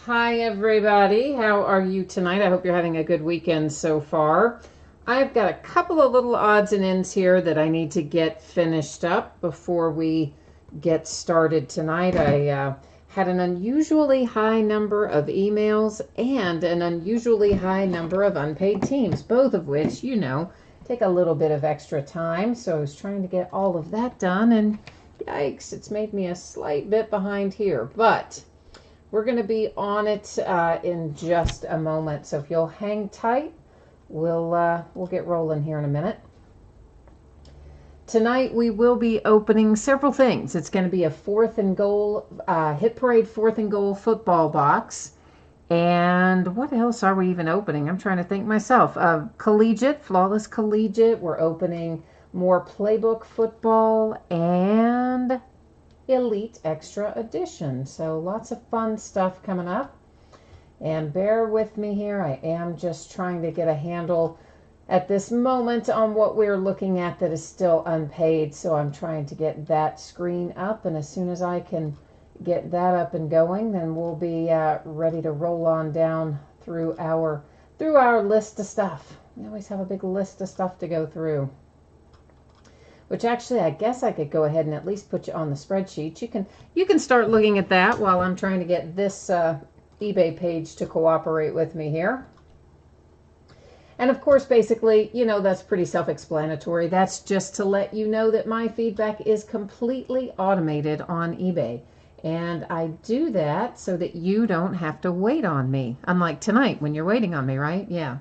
Hi, everybody. How are you tonight? I hope you're having a good weekend so far. I've got a couple of little odds and ends here that I need to get finished up before we get started tonight. I had an unusually high number of emails and an unusually high number of unpaid teams, both of which, take a little bit of extra time. So I was trying to get all of that done, and yikes, it's made me a slight bit behind here. But we're going to be on it in just a moment. So if you'll hang tight, we'll get rolling here in a minute. Tonight we will be opening several things. It's going to be a fourth and goal, Hit Parade fourth and goal football box. And what else are we even opening? I'm trying to think myself. Collegiate, Flawless Collegiate. We're opening more playbook football and Elite Extra Edition. So lots of fun stuff coming up. And bear with me here. I am just trying to get a handle at this moment on what we're looking at that is still unpaid. So I'm trying to get that screen up. And as soon as I can get that up and going, then we'll be ready to roll on down through our list of stuff. We always have a big list of stuff to go through. Which actually, I guess I could go ahead and at least put you on the spreadsheet. You can start looking at that while I'm trying to get this eBay page to cooperate with me here. And of course, basically, that's pretty self-explanatory. That's just to let you know that my feedback is completely automated on eBay. And I do that so that you don't have to wait on me. Unlike tonight when you're waiting on me, right? Yeah.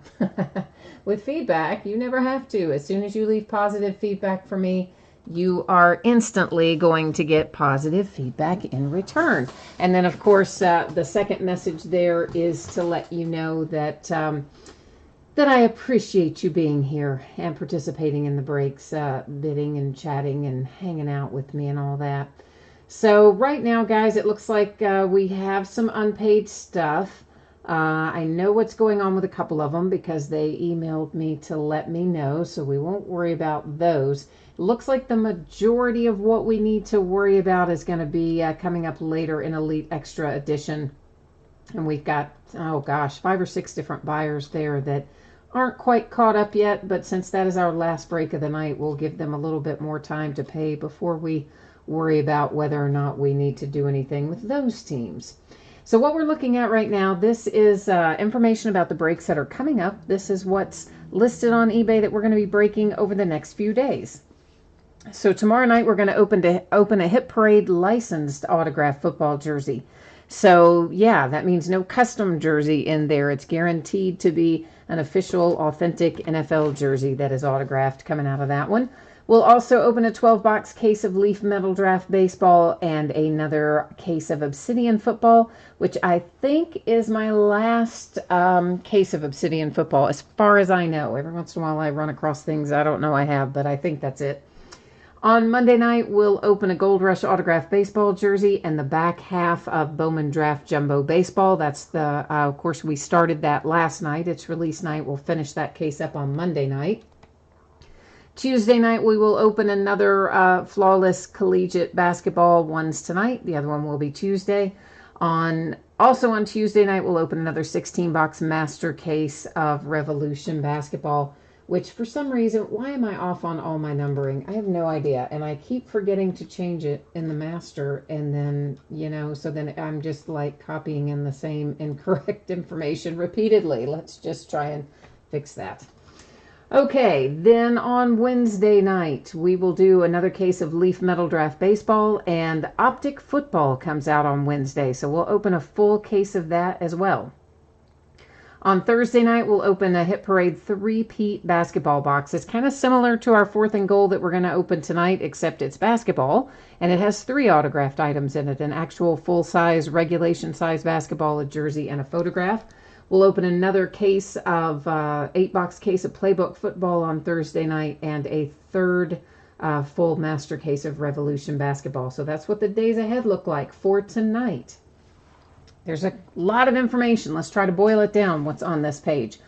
With feedback, you never have to. As soon as you leave positive feedback for me, you are instantly going to get positive feedback in return. And then, of course, the second message there is to let you know that that I appreciate you being here and participating in the breaks, bidding and chatting and hanging out with me and all that. So right now, guys, it looks like we have some unpaid stuff. I know what's going on with a couple of them because they emailed me to let me know, so we won't worry about those. It looks like the majority of what we need to worry about is going to be coming up later in Elite Extra Edition. And we've got, 5 or 6 different buyers there that aren't quite caught up yet, but since that is our last break of the night, we'll give them a little bit more time to pay before we worry about whether or not we need to do anything with those teams. So what we're looking at right now, this is information about the breaks that are coming up. This is what's listed on eBay that we're going to be breaking over the next few days. So tomorrow night we're going to open a Hit Parade licensed autographed football jersey. So yeah, that means no custom jersey in there. It's guaranteed to be an official, authentic NFL jersey that is autographed coming out of that one. We'll also open a 12-box case of Leaf Metal Draft Baseball and another case of Obsidian Football, which I think is my last case of Obsidian Football, as far as I know. Every once in a while I run across things I don't know I have, but I think that's it. On Monday night, we'll open a Gold Rush autographed baseball jersey and the back half of Bowman Draft Jumbo Baseball. That's the, of course, we started that last night. It's release night. We'll finish that case up on Monday night. Tuesday night, we will open another Flawless Collegiate Basketball. One's tonight. The other one will be Tuesday. Also on Tuesday night, we'll open another 16-box master case of Revolution Basketball, which for some reason, why am I off on all my numbering? I have no idea. And I keep forgetting to change it in the master. And then, so then I'm just like copying in the same incorrect information repeatedly. Let's just try and fix that. Okay, then on Wednesday night, we will do another case of Leaf Metal Draft Baseball, and Optic Football comes out on Wednesday, so we'll open a full case of that as well. On Thursday night, we'll open a Hit Parade 3-peat basketball box. It's kind of similar to our fourth and goal that we're going to open tonight, except it's basketball, and it has 3 autographed items in it, an actual full-size, regulation-size basketball, a jersey, and a photograph. We'll open another case of 8-box case of Playbook football on Thursday night and a third full master case of Revolution basketball. So that's what the days ahead look like for tonight. There's a lot of information. Let's try to boil it down, what's on this page.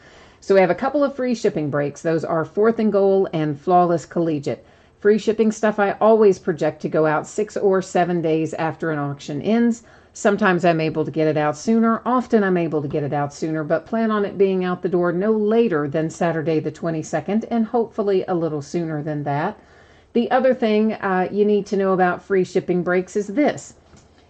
So we have a couple of free shipping breaks. Those are Fourth and Goal and Flawless Collegiate. Free shipping stuff I always project to go out 6 or 7 days after an auction ends. Sometimes I'm able to get it out sooner. Often I'm able to get it out sooner, but plan on it being out the door no later than Saturday the 22nd, and hopefully a little sooner than that. The other thing you need to know about free shipping breaks is this.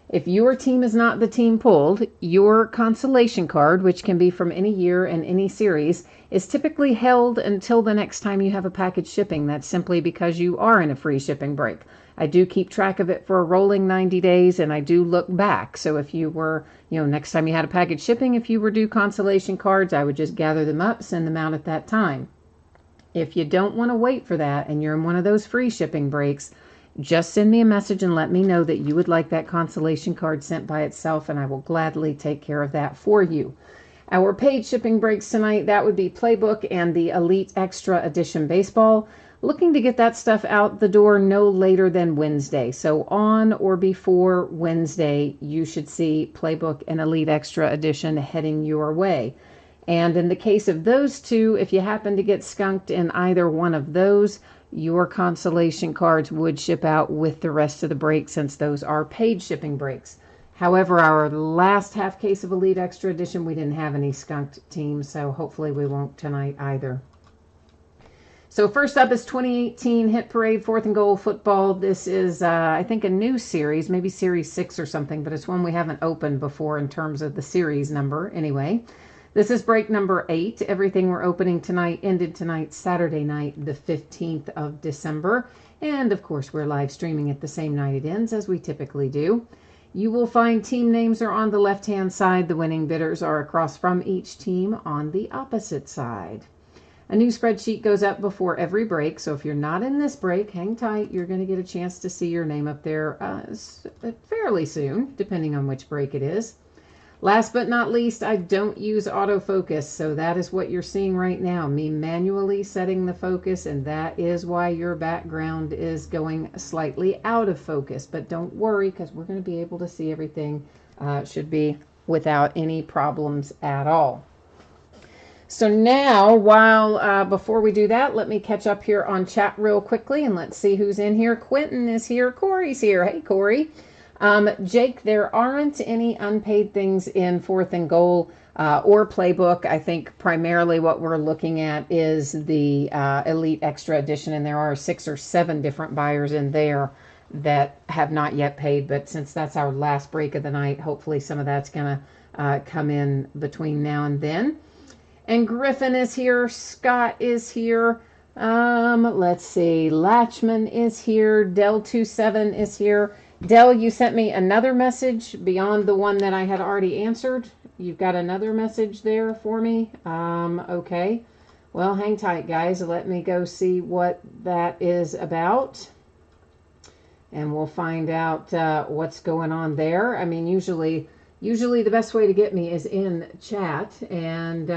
If your team is not the team pulled, your consolation card, which can be from any year and any series, is typically held until the next time you have a package shipping. That's simply because you are in a free shipping break. I do keep track of it for a rolling 90 days, and I do look back. So if you were, next time you had a package shipping, if you were due consolation cards, I would just gather them up, send them out at that time. If you don't want to wait for that and you're in one of those free shipping breaks, just send me a message and let me know that you would like that consolation card sent by itself, and I will gladly take care of that for you. Our paid shipping breaks tonight, that would be Playbook and the Elite Extra Edition Baseball. Looking to get that stuff out the door no later than Wednesday. So on or before Wednesday, you should see Playbook and Elite Extra Edition heading your way. And in the case of those two, if you happen to get skunked in either one of those, your consolation cards would ship out with the rest of the break, since those are paid shipping breaks. However, our last half case of Elite Extra Edition, we didn't have any skunked teams, so hopefully we won't tonight either. So first up is 2018 Hit Parade 4th and Goal Football. This is, I think, a new series, maybe Series 6 or something, but it's one we haven't opened before in terms of the series number anyway. This is break number 8. Everything we're opening tonight ended tonight, Saturday night, the 15th of December. And, of course, we're live streaming it the same night it ends, as we typically do. You will find team names are on the left-hand side. The winning bidders are across from each team on the opposite side. A new spreadsheet goes up before every break, so if you're not in this break, hang tight. You're going to get a chance to see your name up there fairly soon, depending on which break it is. Last but not least, I don't use autofocus, so that is what you're seeing right now, me manually setting the focus, and that is why your background is going slightly out of focus. But don't worry, because we're going to be able to see everything. Should be without any problems at all. So now, before we do that, let me catch up here on chat real quickly, and let's see who's in here. Quentin is here. Corey's here. Hey, Corey. Jake, there aren't any unpaid things in 4th and Goal or Playbook. I think primarily what we're looking at is the Elite Extra Edition, and there are 6 or 7 different buyers in there that have not yet paid. But since that's our last break of the night, hopefully some of that's going to come in between now and then. And Griffin is here. Scott is here. Let's see. Latchman is here. Del27 is here. Del, you sent me another message beyond the one that I had already answered. You've got another message there for me. Okay. Well, hang tight, guys. Let me go see what that is about. And we'll find out what's going on there. I mean, usually the best way to get me is in chat. And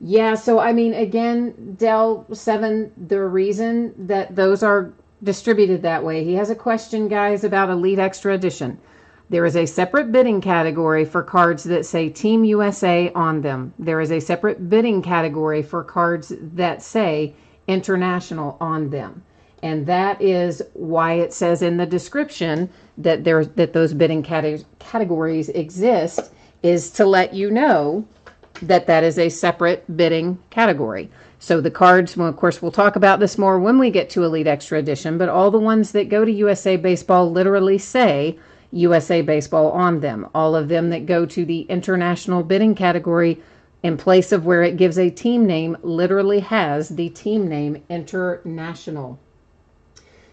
yeah, so I mean, again, Del7, the reason that those are distributed that way, he has a question, guys, about Elite Extra Edition. There is a separate bidding category for cards that say Team USA on them. There is a separate bidding category for cards that say International on them. And that is why it says in the description that those bidding categories exist, is to let you know that that is a separate bidding category. So the cards, well, of course, we'll talk about this more when we get to Elite Extra Edition, but all the ones that go to USA Baseball literally say USA Baseball on them. All of them that go to the International bidding category, in place of where it gives a team name, literally has the team name International.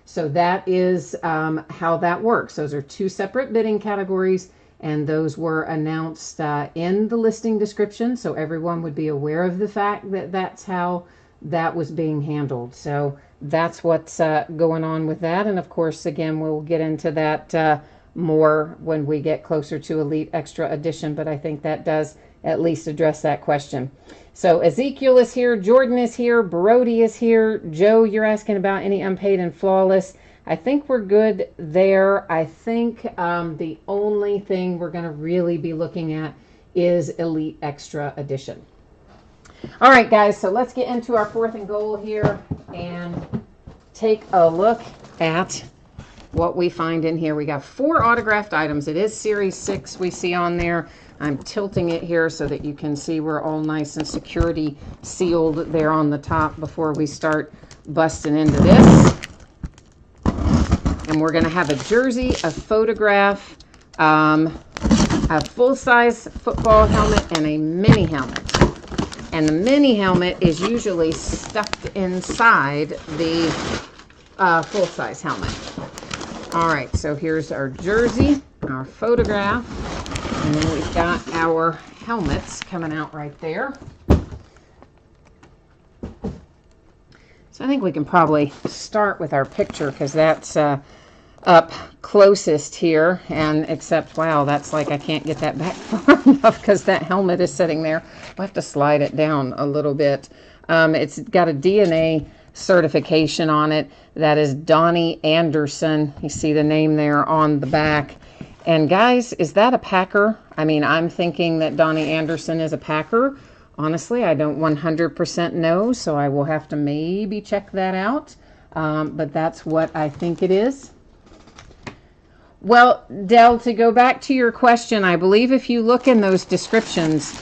So that is how that works. Those are 2 separate bidding categories, and those were announced in the listing description, so everyone would be aware of the fact that that's how that was being handled. So that's what's going on with that. And of course, again, we'll get into that more when we get closer to Elite Extra Edition, but I think that does at least address that question. So Ezekiel is here, Jordan is here, Brody is here. Joe, you're asking about any unpaid and flawless. I think we're good there. I think the only thing we're going to really be looking at is Elite Extra Edition. All right, guys, so let's get into our 4th and Goal here and take a look at what we find in here. We got 4 autographed items. It is Series 6 we see on there. I'm tilting it here so that you can see we're all nice and security sealed there on the top before we start busting into this. And we're going to have a jersey, a photograph, a full-size football helmet, and a mini helmet. And the mini helmet is usually stuffed inside the full-size helmet. All right, so here's our jersey, our photograph, and then we've got our helmets coming out right there. So I think we can probably start with our picture because that's up closest here, and except, wow, that's like I can't get that back far enough because that helmet is sitting there. We'll have to slide it down a little bit. It's got a DNA certification on it. That is Donnie Anderson. You see the name there on the back. And guys, is that a Packer? I mean, I'm thinking that Donnie Anderson is a Packer. Honestly, I don't 100% know, so I will have to maybe check that out. But that's what I think it is. Well, Dell, to go back to your question, I believe if you look in those descriptions,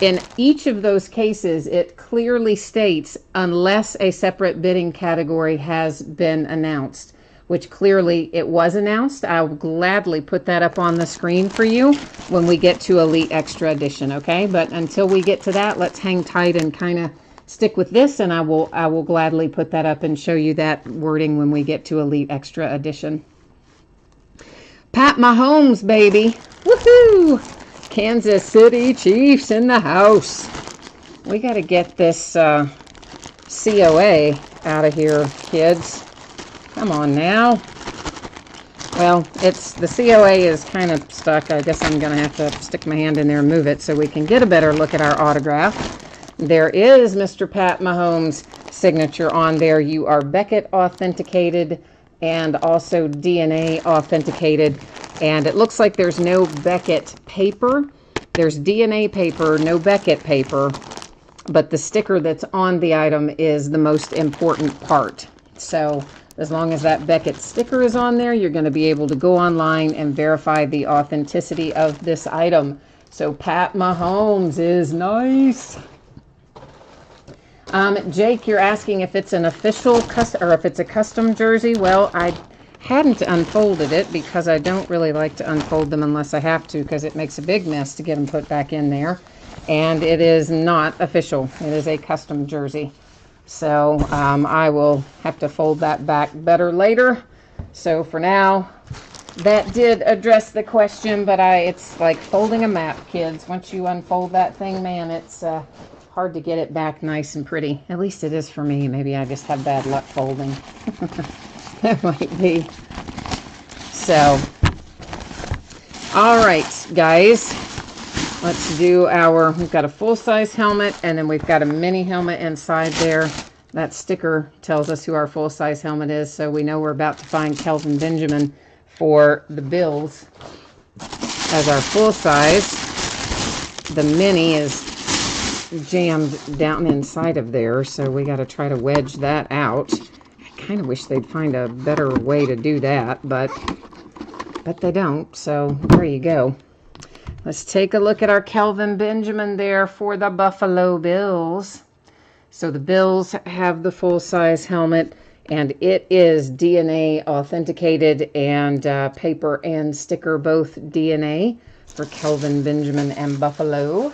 in each of those cases, it clearly states unless a separate bidding category has been announced, which clearly it was announced. I'll gladly put that up on the screen for you when we get to Elite Extra Edition, okay? But until we get to that, let's hang tight and kind of stick with this, and I will gladly put that up and show you that wording when we get to Elite Extra Edition. Pat Mahomes, baby. Woohoo! Kansas City Chiefs in the house. We got to get this COA out of here, kids. Come on now. Well, the COA is kind of stuck. I guess I'm going to have to stick my hand in there and move it so we can get a better look at our autograph. There is Mr. Pat Mahomes' signature on there. You are Beckett authenticated and also DNA authenticated. And it looks like there's no Beckett paper. There's DNA paper, no Beckett paper. But the sticker that's on the item is the most important part. So as long as that Beckett sticker is on there, you're going to be able to go online and verify the authenticity of this item. So Pat Mahomes is nice. Jake, you're asking if it's an official or if it's a custom jersey. Well, I hadn't unfolded it because I don't really like to unfold them unless I have to because it makes a big mess to get them put back in there. And it is not official. It is a custom jersey. So I will have to fold that back better later. So for now, that did address the question, but it's like folding a map, kids. Once you unfold that thing, man, it's hard to get it back nice and pretty. At least it is for me. Maybe I just have bad luck folding. That might be. So, all right, guys. Let's do we've got a full-size helmet, and then we've got a mini helmet inside there. That sticker tells us who our full-size helmet is, so we know we're about to find Kelvin Benjamin for the Bills as our full-size. The mini is jammed down inside of there, so we got to try to wedge that out. I kind of wish they'd find a better way to do that, but they don't, so there you go. Let's take a look at our Kelvin Benjamin there for the Buffalo Bills. So the Bills have the full-size helmet, and it is DNA authenticated and paper and sticker both DNA for Kelvin Benjamin and Buffalo.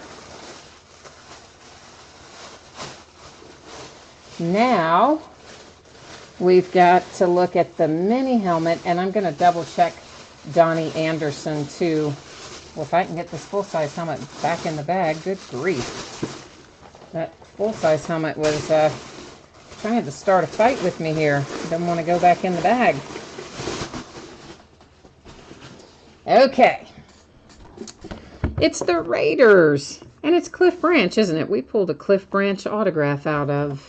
Now, we've got to look at the mini helmet, and I'm going to double check Donnie Anderson too. Well, if I can get this full-size helmet back in the bag, good grief. That full-size helmet was trying to start a fight with me here. Don't want to go back in the bag. Okay. It's the Raiders. And it's Cliff Branch, isn't it? We pulled a Cliff Branch autograph out of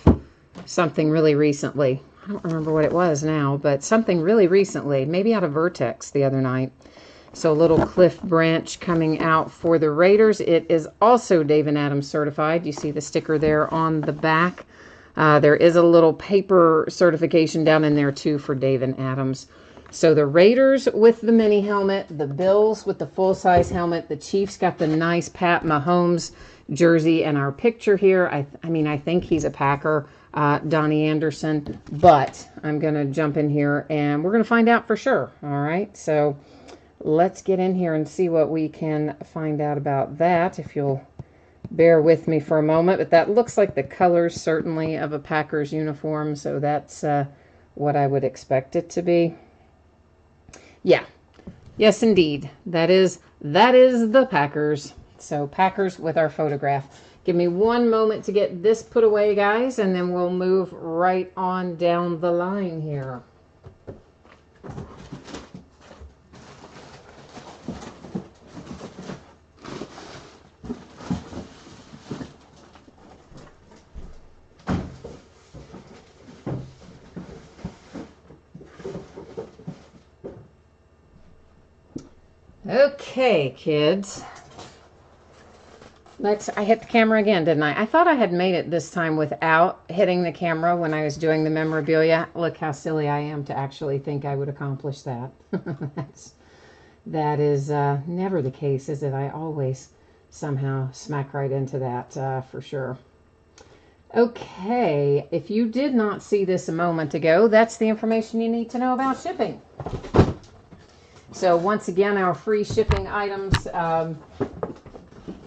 something really recently. I don't remember what it was now, but something really recently. Maybe out of Vertex the other night. So a little Cliff Branch coming out for the Raiders. It is also Dave and Adams certified. You see the sticker there on the back. There is a little paper certification down in there too for Dave and Adams. So the Raiders with the mini helmet, the Bills with the full-size helmet, the Chiefs got the nice Pat Mahomes jersey, and our picture here, I mean, I think he's a Packer, Donnie Anderson, but I'm going to jump in here and we're going to find out for sure. All right, so let's get in here and see what we can find out about that, if you'll bear with me for a moment. But that looks like the colors, certainly, of a Packers uniform, so that's what I would expect it to be. Yeah, yes, indeed. That is the Packers. So Packers with our photograph. Give me one moment to get this put away, guys, and then we'll move right on down the line here. Okay, kids. I hit the camera again, didn't I? I thought I had made it this time without hitting the camera when I was doing the memorabilia. Look how silly I am to actually think I would accomplish that. That is never the case, is it? I always somehow smack right into that for sure. Okay, if you did not see this a moment ago, that's the information you need to know about shipping. So once again, our free shipping items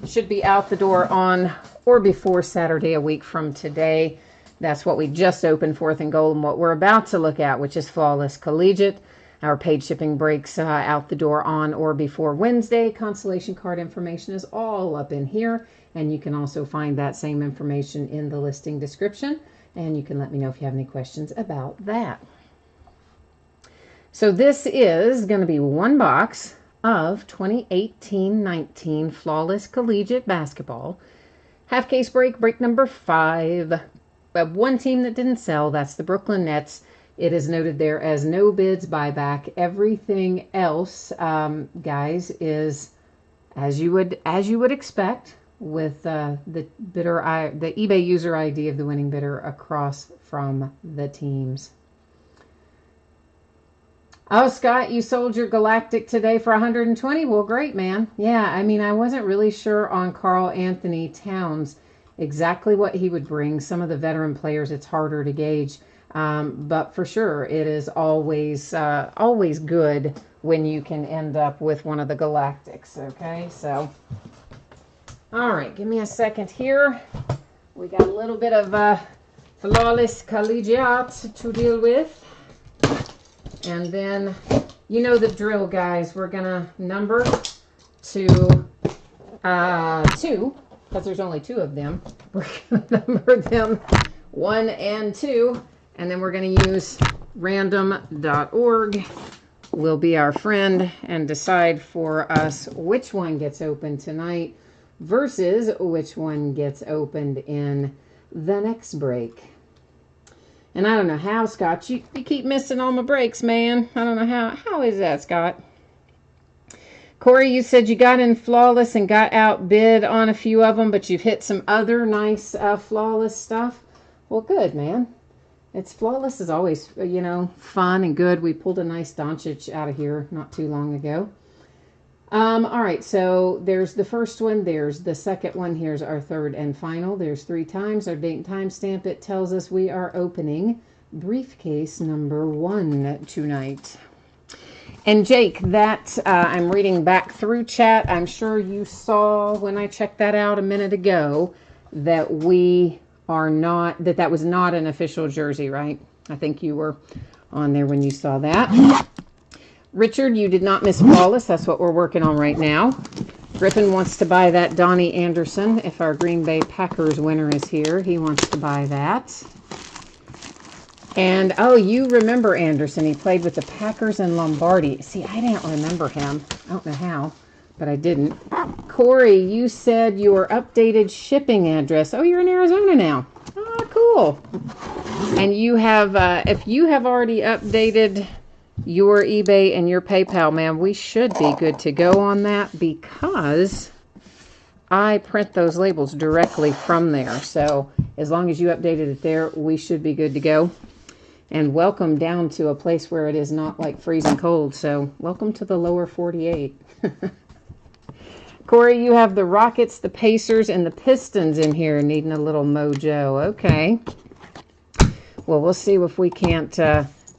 should be out the door on or before Saturday a week from today. That's what we just opened, 4th and Goal, and what we're about to look at, which is Flawless Collegiate. Our paid shipping breaks out the door on or before Wednesday. Consolation card information is all up in here, and you can also find that same information in the listing description, and you can let me know if you have any questions about that. So this is going to be one box of 2018-19 Flawless Collegiate Basketball. Half case break, break number 5. We have one team that didn't sell. That's the Brooklyn Nets. It is noted there as no bids, buyback. Everything else, guys, is as you would expect, with the eBay user ID of the winning bidder across from the teams. Oh, Scott, you sold your Galactic today for 120. Well, great, man. Yeah, I mean, I wasn't really sure on Karl Anthony Towns exactly what he would bring. Some of the veteran players, it's harder to gauge. But for sure, it is always good when you can end up with one of the Galactics, okay? So, all right, give me a second here. We got a little bit of Flawless Collegiate to deal with. And then, you know the drill, guys. We're going to number to 2, because there's only 2 of them. We're going to number them 1 and 2, and then we're going to use random.org will be our friend and decide for us which one gets opened tonight versus which one gets opened in the next break. And I don't know how, Scott, you keep missing all my breaks, man. I don't know how. How is that, Scott? Corey, you said you got in Flawless and got outbid on a few of them, but you've hit some other nice Flawless stuff. Well, good, man. Flawless is always, you know, fun and good. We pulled a nice Doncic out of here not too long ago. All right, so there's the first one. There's the second one. Here's our third and final. There's 3 times. Our date and time stamp, it tells us we are opening briefcase number 1 tonight. And Jake, that I'm reading back through chat. I'm sure you saw when I checked that out a minute ago that that was not an official jersey, right? I think you were on there when you saw that. Richard, you did not miss Flawless. That's what we're working on right now. Griffin wants to buy that Donnie Anderson. If our Green Bay Packers winner is here, he wants to buy that. And, oh, you remember Anderson. He played with the Packers and Lombardi. See, I didn't remember him. I don't know how, but I didn't. Corey, you said your updated shipping address. Oh, you're in Arizona now. Oh, cool. And you have, if you have already updated your eBay and your PayPal, man, we should be good to go on that because I print those labels directly from there. So as long as you updated it there, we should be good to go. And welcome down to a place where it is not like freezing cold. So welcome to the lower 48. Corey, you have the Rockets, the Pacers, and the Pistons in here needing a little mojo. Okay. Well, we'll see if we can't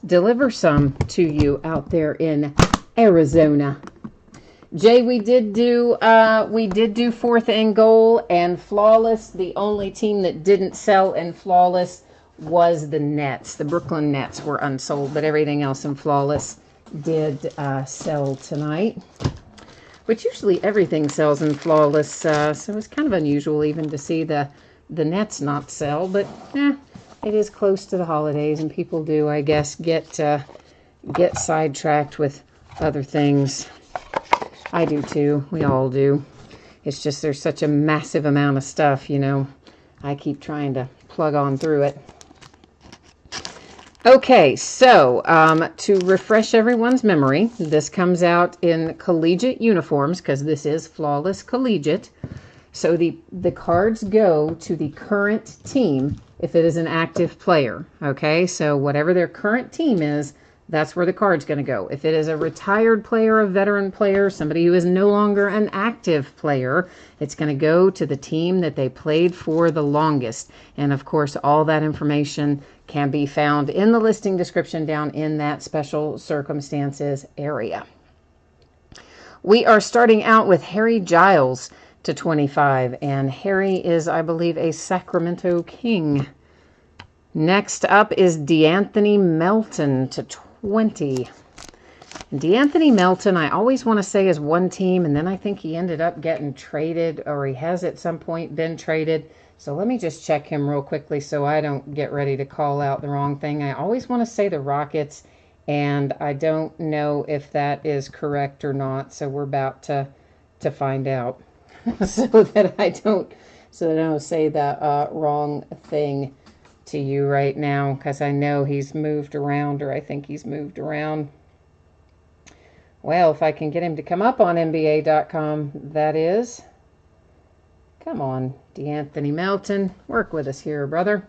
deliver some to you out there in Arizona. Jay, we did do 4th and goal and flawless. The only team that didn't sell in flawless was the Nets. The Brooklyn Nets were unsold, but everything else in flawless did sell tonight. Which usually everything sells in flawless, so it's kind of unusual even to see the Nets not sell. But it is close to the holidays, and people do, I guess, get sidetracked with other things. I do too. We all do. It's just there's such a massive amount of stuff, you know. I keep trying to plug on through it. Okay, so to refresh everyone's memory, this comes out in collegiate uniforms because this is flawless collegiate. So the cards go to the current team if it is an active player. Okay, so whatever their current team is, that's where the card's going to go. If it is a retired player, a veteran player, somebody who is no longer an active player, it's going to go to the team that they played for the longest. And of course, all that information can be found in the listing description down in that special circumstances area. We are starting out with Harry Giles to 25, and Harry is, I believe, a Sacramento King. Next up is DeAnthony Melton to 20. DeAnthony Melton, I always want to say is one team, and then I think he ended up getting traded, or he has at some point been traded. So let me just check him real quickly so I don't get ready to call out the wrong thing. I always want to say the Rockets, and I don't know if that is correct or not. So we're about to find out so that I don't say the wrong thing to you right now, because I know he's moved around, or I think he's moved around. Well, if I can get him to come up on NBA.com, that is. Come on, DeAnthony Melton. Work with us here, brother.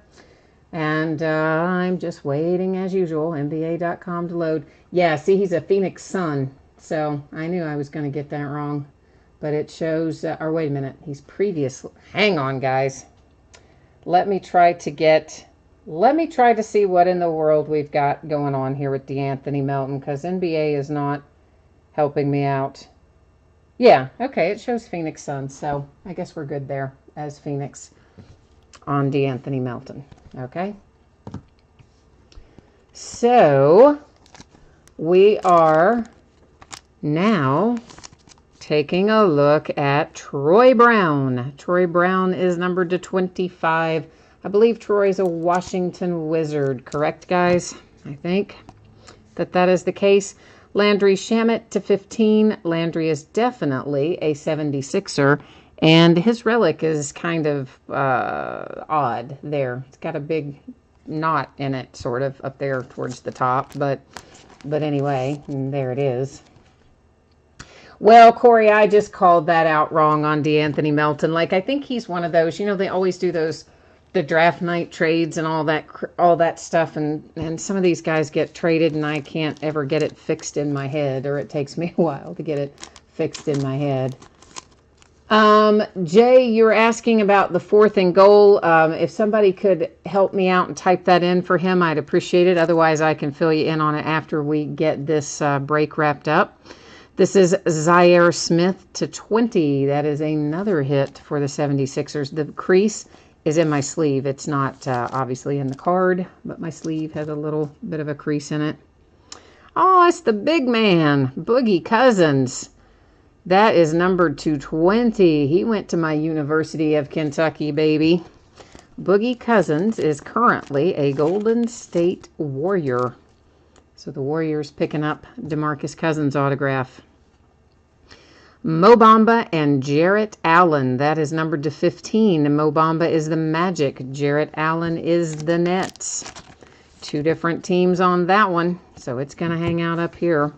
And I'm just waiting, as usual, NBA.com to load. Yeah, see, he's a Phoenix Sun. So I knew I was going to get that wrong. But it shows, or wait a minute, he's previously. Hang on, guys. Let me try to see what in the world we've got going on here with DeAnthony Melton, because NBA is not helping me out. Yeah, okay, it shows Phoenix Suns, so I guess we're good there as Phoenix on DeAnthony Melton, okay? So, we are now taking a look at Troy Brown. Troy Brown is numbered to 25. I believe Troy's a Washington Wizard, correct, guys? I think that is the case. Landry Shamet to 15. Landry is definitely a 76er, and his relic is kind of odd there. It's got a big knot in it, sort of, up there towards the top, but anyway, there it is. Well, Corey, I just called that out wrong on DeAnthony Melton. Like, I think he's one of those, you know, they always do the draft night trades and all that stuff, and some of these guys get traded and I can't ever get it fixed in my head, or it takes me a while to get it fixed in my head. Jay, you're asking about the 4th and goal. If somebody could help me out and type that in for him, I'd appreciate it. Otherwise, I can fill you in on it after we get this break wrapped up. This is Zaire Smith to 20. That is another hit for the 76ers. The crease is in my sleeve. It's not obviously in the card, but my sleeve has a little bit of a crease in it. Oh, it's the big man, Boogie Cousins. That is numbered to 20. He went to my University of Kentucky, baby. Boogie Cousins is currently a Golden State Warrior. So the Warriors picking up DeMarcus Cousins autograph. Mo Bamba and Jarrett Allen. That is numbered to 15. Mo Bamba is the Magic. Jarrett Allen is the Nets. Two different teams on that one. So it's going to hang out up here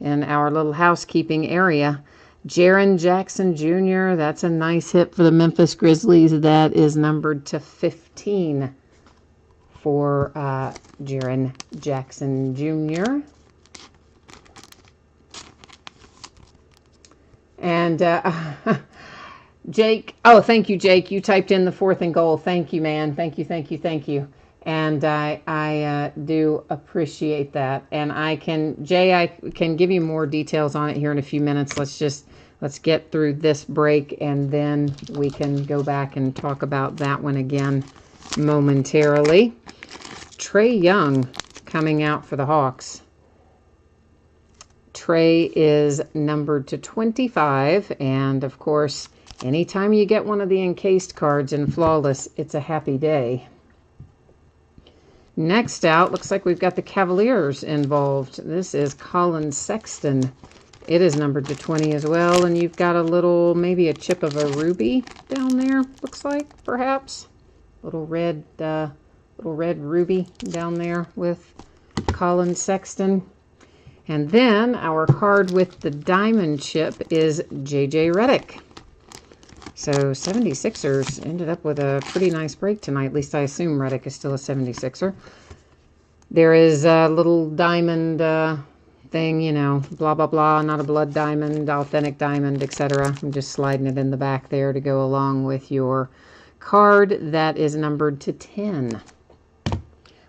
in our little housekeeping area. Jaren Jackson Jr. That's a nice hit for the Memphis Grizzlies. That is numbered to 15 for Jaren Jackson Jr. And Jake, oh, thank you, Jake. You typed in the 4th and goal. Thank you, man. Thank you, thank you, thank you. And I do appreciate that. And Jay, I can give you more details on it here in a few minutes. Let's get through this break, and then we can go back and talk about that one again momentarily. Trey Young coming out for the Hawks. Trey is numbered to 25, and of course, anytime you get one of the encased cards in Flawless, it's a happy day. Next out, looks like we've got the Cavaliers involved. This is Colin Sexton. It is numbered to 20 as well, and you've got a little, maybe a chip of a ruby down there, looks like, perhaps. Little red ruby down there with Colin Sexton. And then our card with the diamond chip is J.J. Redick. So 76ers ended up with a pretty nice break tonight. At least I assume Redick is still a 76er. There is a little diamond thing, you know, blah, blah, blah, not a blood diamond, authentic diamond, etc. I'm just sliding it in the back there to go along with your card that is numbered to 10.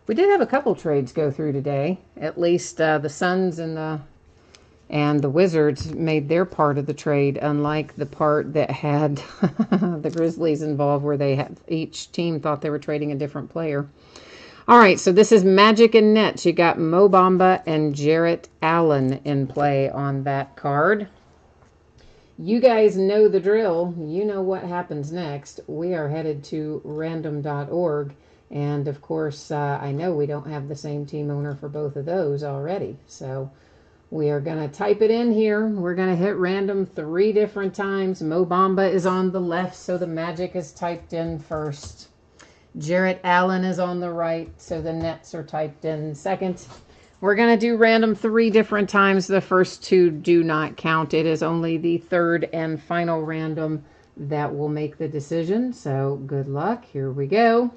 We did have a couple trades go through today. At least the Suns and the Wizards made their part of the trade, unlike the part that had the Grizzlies involved, where each team thought they were trading a different player. All right, so this is Magic and Nets. You got Mo Bamba and Jarrett Allen in play on that card. You guys know the drill. You know what happens next. We are headed to random.org. And, of course, I know we don't have the same team owner for both of those already. So we are going to type it in here. We're going to hit random 3 different times. Mo Bamba is on the left, so the Magic is typed in first. Jarrett Allen is on the right, so the Nets are typed in second. We're going to do random 3 different times. The first 2 do not count. It is only the 3rd and final random that will make the decision. So good luck. Here we go.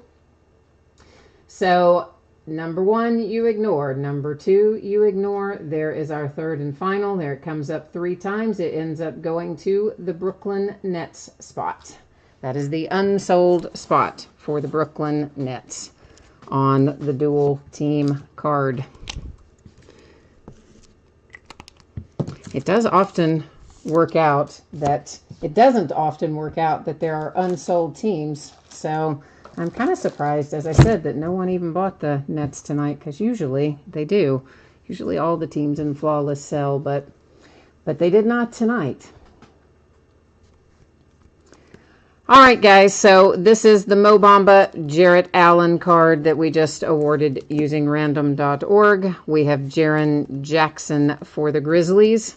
So, number 1, you ignore. Number 2, you ignore. There is our 3rd and final. There it comes up 3 times. It ends up going to the Brooklyn Nets spot. That is the unsold spot for the Brooklyn Nets on the dual team card. It doesn't often work out that there are unsold teams. So I'm kind of surprised, as I said, that no one even bought the Nets tonight, because usually they do. Usually all the teams in Flawless sell, but they did not tonight. All right, guys, so this is the Mo Bamba Jarrett Allen card that we just awarded using random.org. We have Jaren Jackson for the Grizzlies.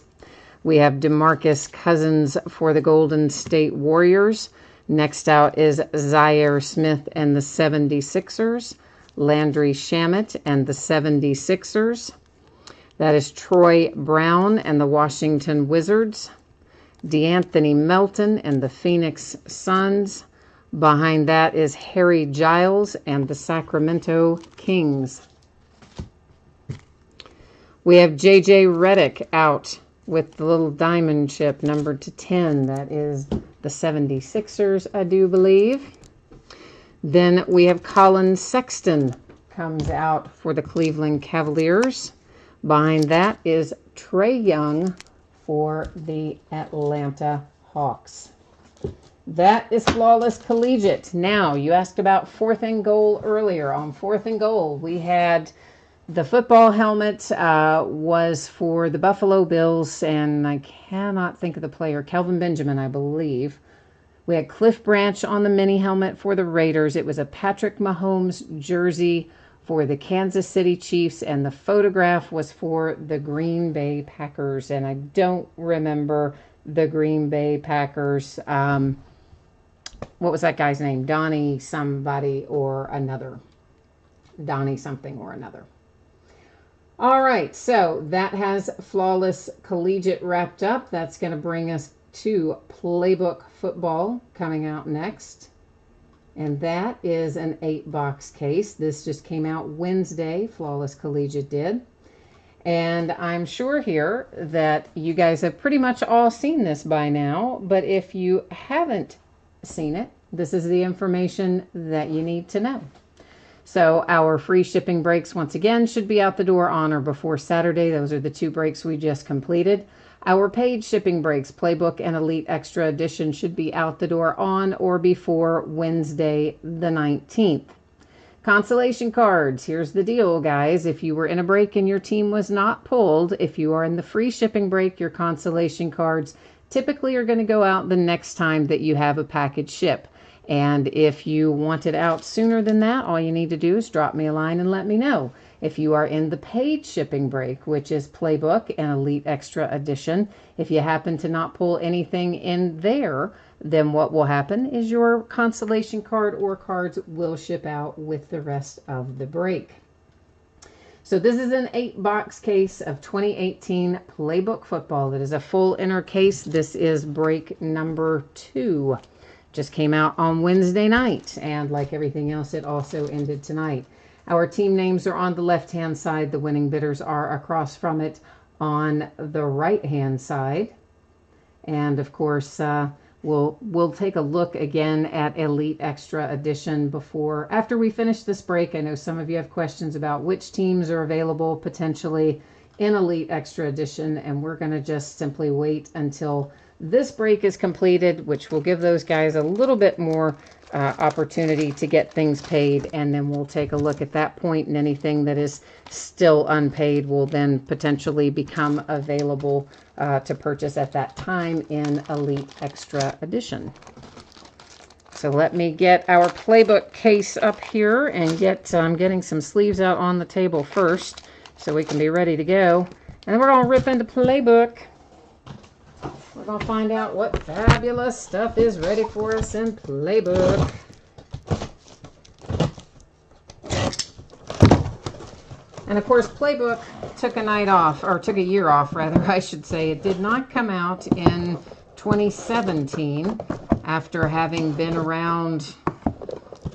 We have DeMarcus Cousins for the Golden State Warriors. Next out is Zaire Smith and the 76ers. Landry Shamet and the 76ers. That is Troy Brown and the Washington Wizards. DeAnthony Melton and the Phoenix Suns. Behind that is Harry Giles and the Sacramento Kings. We have J.J. Redick out with the little diamond chip numbered to 10. That is the 76ers, I do believe. Then we have Colin Sexton comes out for the Cleveland Cavaliers. Behind that is Trey Young for the Atlanta Hawks. That is Flawless Collegiate. Now, you asked about 4th and goal earlier. On 4th and goal, we had the football helmet was for the Buffalo Bills, and I cannot think of the player, Kelvin Benjamin, I believe. We had Cliff Branch on the mini helmet for the Raiders. It was a Patrick Mahomes jersey for the Kansas City Chiefs, and the photograph was for the Green Bay Packers. And I don't remember the Green Bay Packers. What was that guy's name? Donnie somebody or another. Donnie something or another. All right, so that has Flawless Collegiate wrapped up. That's going to bring us to Playbook Football coming out next. And that is an 8-box case. This just came out Wednesday, Flawless Collegiate did. And I'm sure here that you guys have pretty much all seen this by now, but if you haven't seen it, this is the information that you need to know. So our free shipping breaks, once again, should be out the door on or before Saturday. Those are the 2 breaks we just completed. Our paid shipping breaks, Playbook and Elite Extra Edition, should be out the door on or before Wednesday the 19th. Consolation cards. Here's the deal, guys. If you were in a break and your team was not pulled, if you are in the free shipping break, your consolation cards typically are going to go out the next time that you have a package ship. And if you want it out sooner than that, all you need to do is drop me a line and let me know. If you are in the paid shipping break, which is Playbook and Elite Extra Edition, if you happen to not pull anything in there, then what will happen is your consolation card or cards will ship out with the rest of the break. So this is an 8-box case of 2018 Playbook football. It is a full inner case. This is break number 2. Just came out on Wednesday night, and like everything else, it also ended tonight. Our team names are on the left-hand side. The winning bidders are across from it on the right-hand side. And of course, we'll take a look again at Elite Extra Edition after we finish this break. I know some of you have questions about which teams are available potentially in Elite Extra Edition, and we're going to just simply wait until this break is completed, which will give those guys a little bit more opportunity to get things paid, and then we'll take a look at that point, and anything that is still unpaid will then potentially become available to purchase at that time in Elite Extra Edition. So let me get our Playbook case up here and getting some sleeves out on the table first so we can be ready to go. And then we're going to rip into Playbook. We're going to find out what fabulous stuff is ready for us in Playbook. And of course, Playbook took a night off, or took a year off, rather, I should say. It did not come out in 2017 after having been around,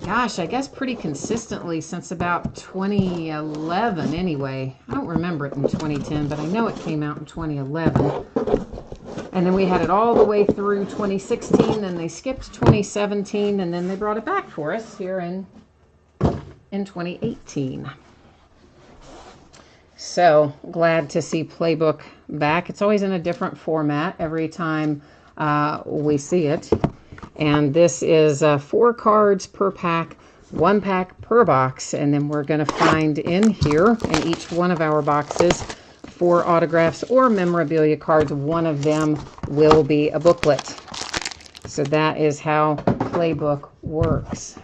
gosh, I guess pretty consistently since about 2011 anyway. I don't remember it in 2010, but I know it came out in 2011. And then we had it all the way through 2016, then they skipped 2017, and then they brought it back for us here in 2018. So glad to see Playbook back. It's always in a different format every time we see it. And this is 4 cards per pack, 1 pack per box. And then we're going to find in here, in each one of our boxes, 4 autographs or memorabilia cards. One of them will be a booklet. So that is how Playbook works.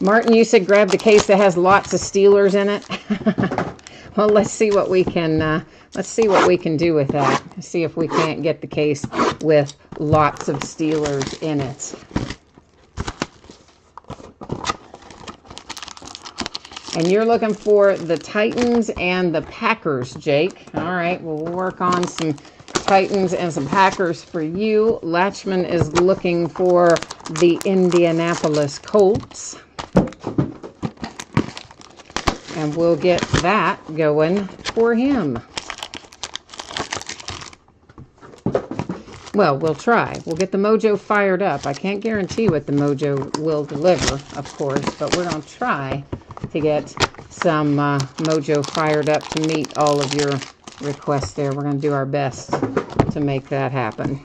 Martin, you said grab the case that has lots of Steelers in it. Well, let's see what we can do with that. See if we can't get the case with lots of Steelers in it. And you're looking for the Titans and the Packers, Jake. All right, well, we'll work on some Titans and some Packers for you. Latchman is looking for the Indianapolis Colts. And we'll get that going for him. Well, we'll try. We'll get the mojo fired up. I can't guarantee what the mojo will deliver, of course, but we're going to try to get some mojo fired up to meet all of your requests there. We're going to do our best to make that happen.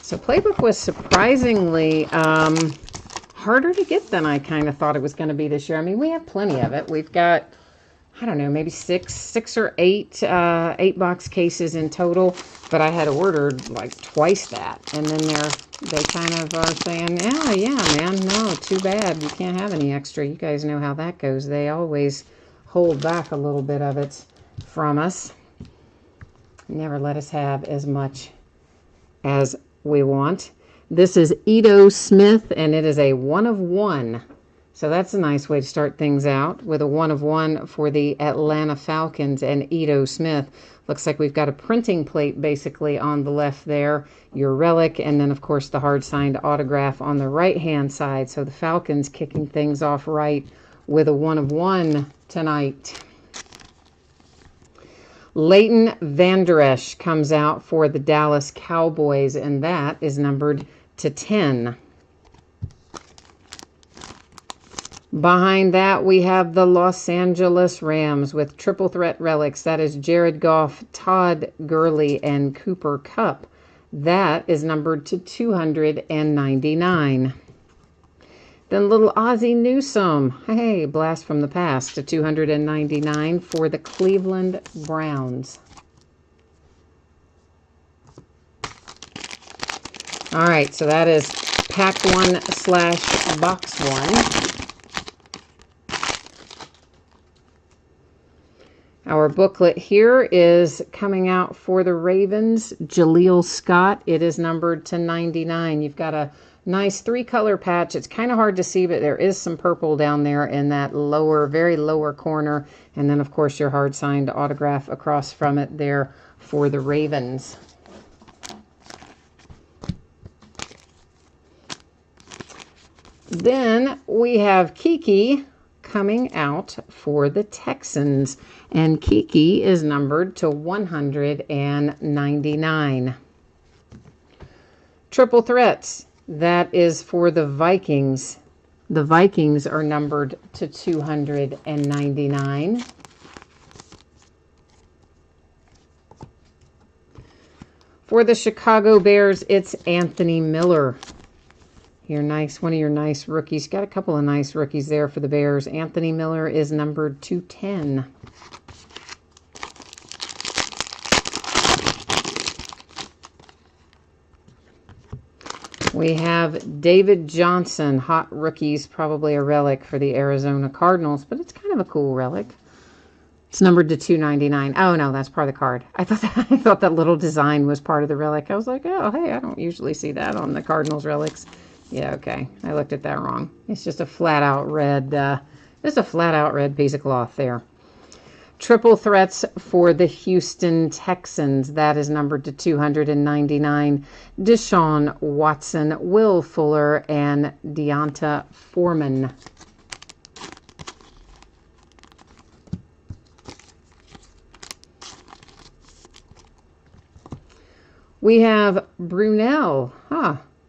So Playbook was surprisingly harder to get than I kind of thought it was going to be this year. I mean, we have plenty of it. We've got, I don't know, maybe six or eight 8-box cases in total, but I had ordered like twice that. And then they kind of are saying, yeah, man, no, too bad. You can't have any extra. You guys know how that goes. They always hold back a little bit of it from us. Never let us have as much as we want. This is Ito Smith, and it is a 1 of 1. So that's a nice way to start things out with a 1 of 1 for the Atlanta Falcons and Ito Smith. Looks like we've got a printing plate basically on the left there, your relic, and then of course the hard signed autograph on the right hand side. So the Falcons kicking things off right with a 1 of 1 tonight. Leighton Vander Esch comes out for the Dallas Cowboys, and that is numbered to 10. Behind that, we have the Los Angeles Rams with triple threat relics. That is Jared Goff, Todd Gurley, and Cooper Kupp. That is numbered to 299. Then little Ozzie Newsome, hey, blast from the past, to 299 for the Cleveland Browns. All right, so that is pack 1/box 1. Our booklet here is coming out for the Ravens, Jaleel Scott. It is numbered to 99. You've got a nice 3-color patch. It's kind of hard to see, but there is some purple down there in that lower, very lower corner. And then, of course, your hard-signed autograph across from it there for the Ravens. Then we have Kiki coming out for the Texans, and Kiki is numbered to 199. Triple threats, that is for the Vikings. The Vikings are numbered to 299. For the Chicago Bears, it's Anthony Miller. One of your nice rookies. Got a couple of nice rookies there for the Bears. Anthony Miller is numbered 210. We have David Johnson, hot rookies, probably a relic for the Arizona Cardinals, but it's kind of a cool relic. It's numbered to 299. Oh no, that's part of the card. I thought that little design was part of the relic. I was like, oh hey, I don't usually see that on the Cardinals relics. Yeah, okay. I looked at that wrong. It's just a flat-out red, piece of cloth there. Triple threats for the Houston Texans. That is numbered to 299. Deshaun Watson, Will Fuller, and Deonta Foreman. We have Brunell.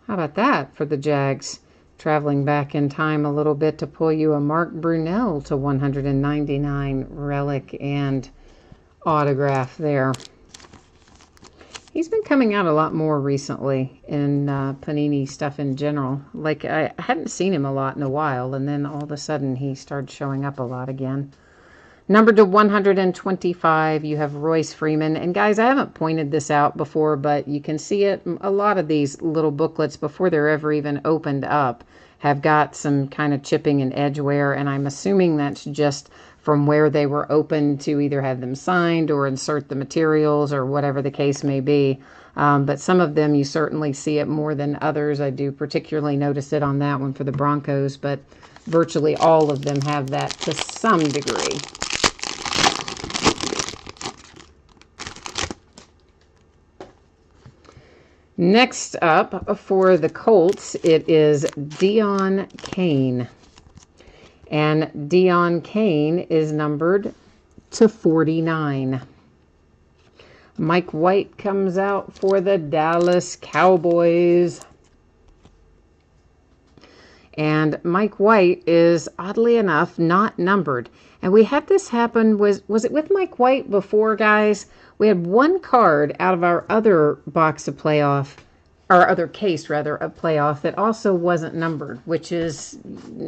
How about that for the Jags? Traveling back in time a little bit to pull you a Mark Brunell to 199 relic and autograph there. He's been coming out a lot more recently in Panini stuff in general. Like, I hadn't seen him a lot in a while, and then all of a sudden he started showing up a lot again. Numbered to 125, you have Royce Freeman. And guys, I haven't pointed this out before, but you can see it. A lot of these little booklets, before they're ever even opened up, have got some kind of chipping and edge wear. And I'm assuming that's just from where they were opened to either have them signed or insert the materials or whatever the case may be. But some of them, you certainly see it more than others. I do particularly notice it on that one for the Broncos, but virtually all of them have that to some degree. Next up for the Colts, it is Deon Cain. And Deon Cain is numbered to 49. Mike White comes out for the Dallas Cowboys. And Mike White is, oddly enough, not numbered. And we had this happen, was it with Mike White before, guys? We had one card out of our other box of playoff, our other case, rather, of playoff that also wasn't numbered, which is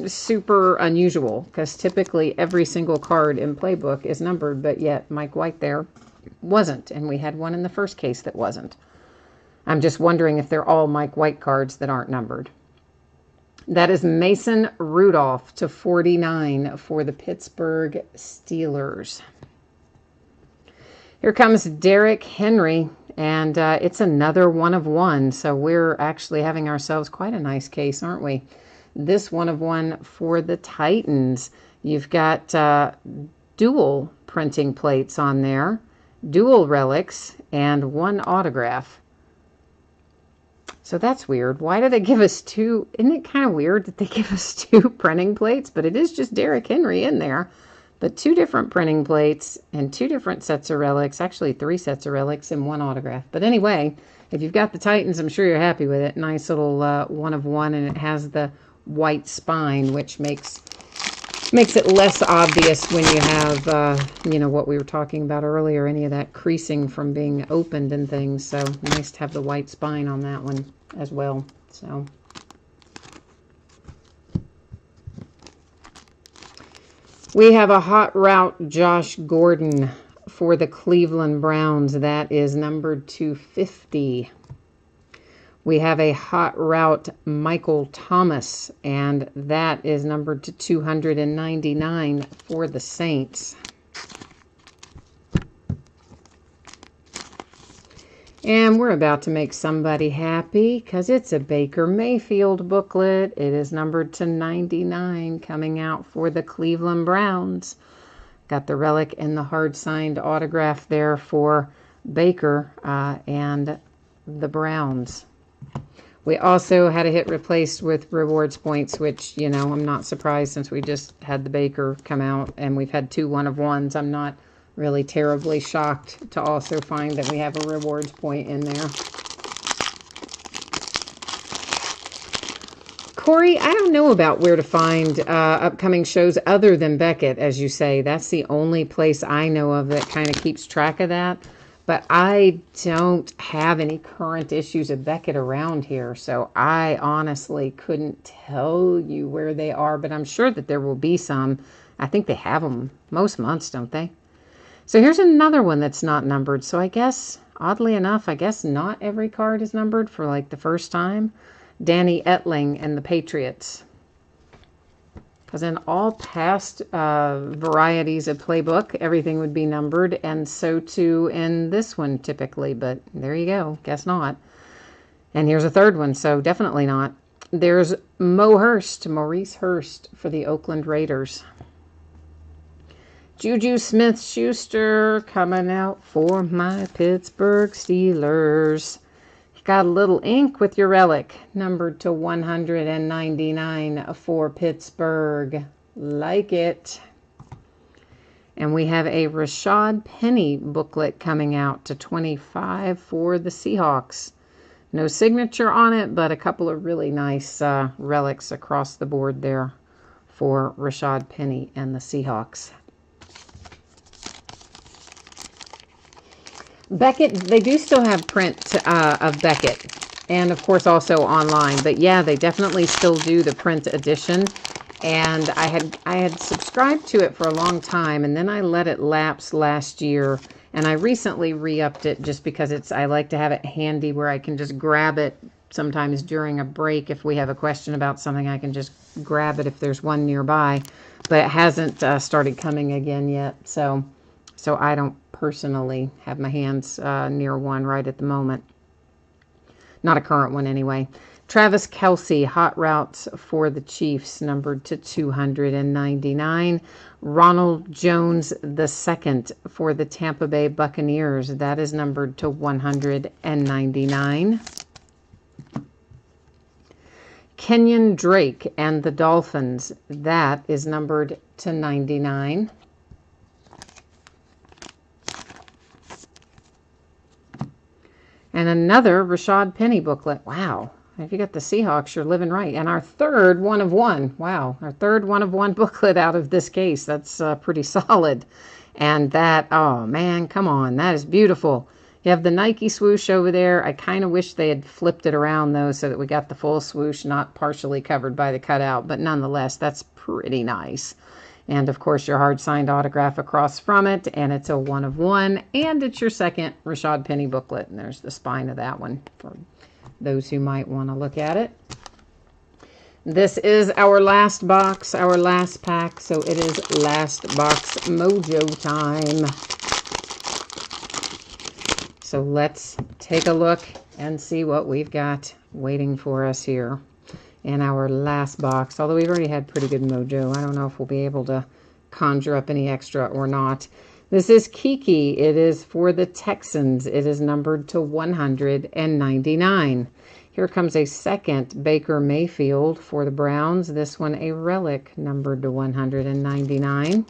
super unusual because typically every single card in Playbook is numbered, but yet Mike White there wasn't. And we had one in the first case that wasn't. I'm just wondering if they're all Mike White cards that aren't numbered. That is Mason Rudolph to 49 for the Pittsburgh Steelers. Here comes Derrick Henry, And it's another one of one. So we're actually having ourselves quite a nice case, aren't we? This one of one for the Titans. You've got dual printing plates on there, dual relics, and one autograph. So that's weird. Why do they give us two? Isn't it kind of weird that they give us two printing plates? But it is just Derrick Henry in there. But two different printing plates and two different sets of relics. Actually, 3 sets of relics and one autograph. But anyway, if you've got the Titans, I'm sure you're happy with it. Nice little one of one, and it has the white spine, which makes it less obvious when you have, you know, what we were talking about earlier, any of that creasing from being opened and things. So nice to have the white spine on that one as well. So we have a hot route Josh Gordon for the Cleveland Browns. That is numbered 250. We have a hot route Michael Thomas, and that is numbered to 299 for the Saints. And we're about to make somebody happy because it's a Baker Mayfield booklet. It is numbered to 99, coming out for the Cleveland Browns. Got the relic and the hard signed autograph there for Baker and the Browns. We also had a hit replaced with rewards points, which, you know, I'm not surprised since we just had the Baker come out and we've had 2 one-of-ones. I'm not really terribly shocked to also find that we have a rewards point in there. Corey, I don't know about where to find upcoming shows other than Beckett, as you say. That's the only place I know of that kind of keeps track of that. But I don't have any current issues of Beckett around here, so I honestly couldn't tell you where they are, but I'm sure that there will be some. I think they have them most months, don't they? So here's another one that's not numbered. So I guess, oddly enough, I guess not every card is numbered for like the first time. Danny Etling and the Patriots. Because in all past varieties of playbook, everything would be numbered, and so too in this one typically, but there you go, guess not. And here's a third one, so definitely not. There's Maurice Hurst for the Oakland Raiders. Juju Smith-Schuster coming out for my Pittsburgh Steelers. Got a little ink with your relic, numbered to 199 for Pittsburgh. Like it. And we have a Rashad Penny booklet coming out to 25 for the Seahawks. No signature on it, but a couple of really nice relics across the board there for Rashad Penny and the Seahawks. Beckett, they do still have print of Beckett, and of course also online. But yeah, they definitely still do the print edition. And I had subscribed to it for a long time, and then I let it lapse last year. And I recently re-upped it just because I like to have it handy where I can just grab it sometimes during a break. If we have a question about something, I can just grab it if there's one nearby. But it hasn't started coming again yet, so I don't personally have my hands near one right at the moment. Not a current one anyway. Travis Kelce, hot routes for the Chiefs, numbered to 299. Ronald Jones II for the Tampa Bay Buccaneers. That is numbered to 199. Kenyon Drake and the Dolphins. That is numbered to 99. And another Rashad Penny booklet. Wow. If you got the Seahawks, you're living right. And our third one of one. Wow. Our third one of one booklet out of this case. That's pretty solid. And that, oh man, come on. That is beautiful. You have the Nike swoosh over there. I kind of wish they had flipped it around though so that we got the full swoosh, not partially covered by the cutout. But nonetheless, that's pretty nice. And of course, your hard signed autograph across from it. And it's a one of one. And it's your second Rashad Penny booklet. And there's the spine of that one for those who might want to look at it. This is our last box, our last pack. So it is last box mojo time. so let's take a look and see what we've got waiting for us here in our last box. Although we've already had pretty good mojo. I don't know if we'll be able to conjure up any extra or not. This is Kiki. It is for the Texans. It is numbered to 199. Here comes a second Baker Mayfield for the Browns. This one a relic numbered to 199.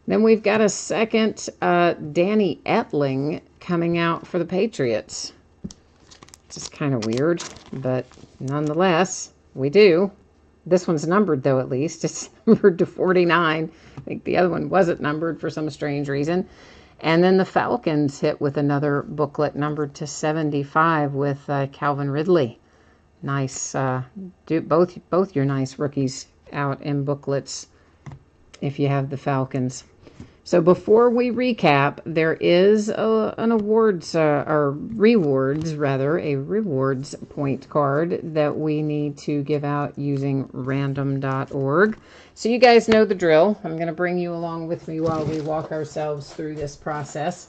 Then we've got a second Danny Etling coming out for the Patriots. Just kind of weird, but nonetheless, we do. This one's numbered, though, at least. It's numbered to 49. I think the other one wasn't numbered for some strange reason. And then the Falcons hit with another booklet numbered to 75 with Calvin Ridley. Nice. Both your nice rookies out in booklets if you have the Falcons. So before we recap, there is a rewards point card that we need to give out using random.org. So you guys know the drill. I'm going to bring you along with me while we walk ourselves through this process.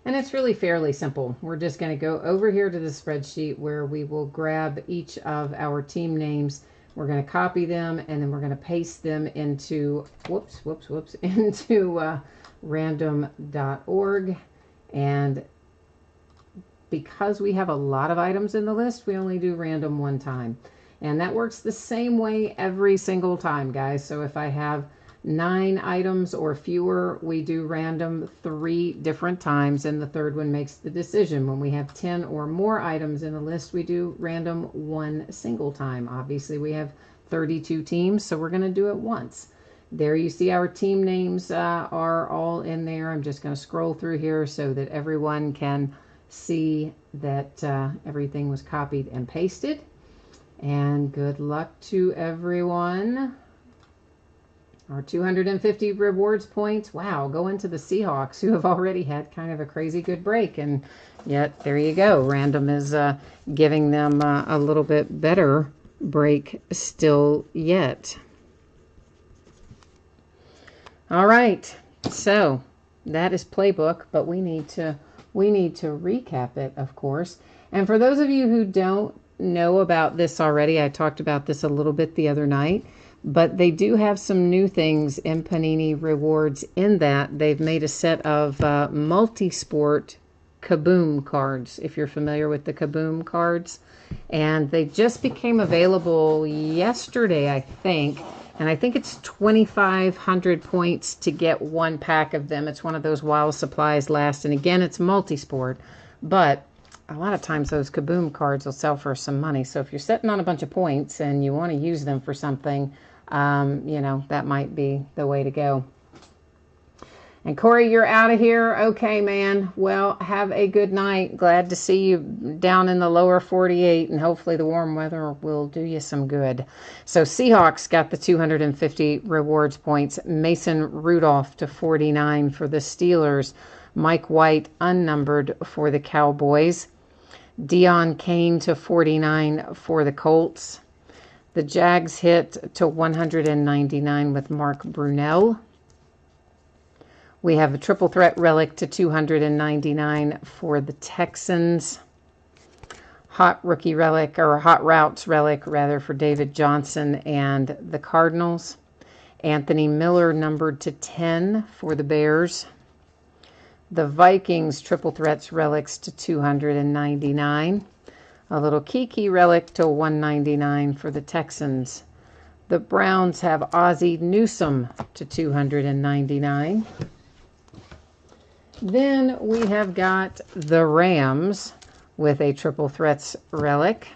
And it's really fairly simple. We're just going to go over here to the spreadsheet where we will grab each of our team names. We're going to copy them, and then we're going to paste them into, into random.org. And because we have a lot of items in the list, we only do random one time. And that works the same way every single time, guys. So if I have 9 items or fewer, we do random 3 different times, and the third one makes the decision. When we have 10 or more items in the list, we do random 1 single time. Obviously, we have 32 teams, so we're going to do it once. There you see our team names are all in there. I'm just going to scroll through here so that everyone can see that everything was copied and pasted. And good luck to everyone. Our 250 rewards points. Wow, going to the Seahawks, who have already had kind of a crazy good break. And yet, there you go. Random is giving them a little bit better break still yet. All right, so that is Playbook, but we need to recap it, of course. And for those of you who don't know about this already, I talked about this a little bit the other night. But they do have some new things in Panini Rewards in that they've made a set of multi-sport Kaboom cards, if you're familiar with the Kaboom cards. And they just became available yesterday, I think. And I think it's 2,500 points to get 1 pack of them. It's one of those while supplies last. And again, it's multi-sport. But a lot of times those Kaboom cards will sell for some money. So if you're sitting on a bunch of points and you want to use them for something, that might be the way to go. And Corey, you're out of here. Okay, man. Well, have a good night. Glad to see you down in the lower 48, and hopefully the warm weather will do you some good. So Seahawks got the 250 rewards points. Mason Rudolph to 49 for the Steelers. Mike White unnumbered for the Cowboys. Deion Kane to 49 for the Colts. The Jags hit to 199 with Mark Brunell. We have a triple threat relic to 299 for the Texans. Hot rookie relic, or hot routes relic rather, for David Johnson and the Cardinals. Anthony Miller numbered to 10 for the Bears. The Vikings triple threats relics to 299. A little Kiki relic to 199 for the Texans. The Browns have Ozzie Newsome to 299. Then we have got the Rams with a triple threats relic.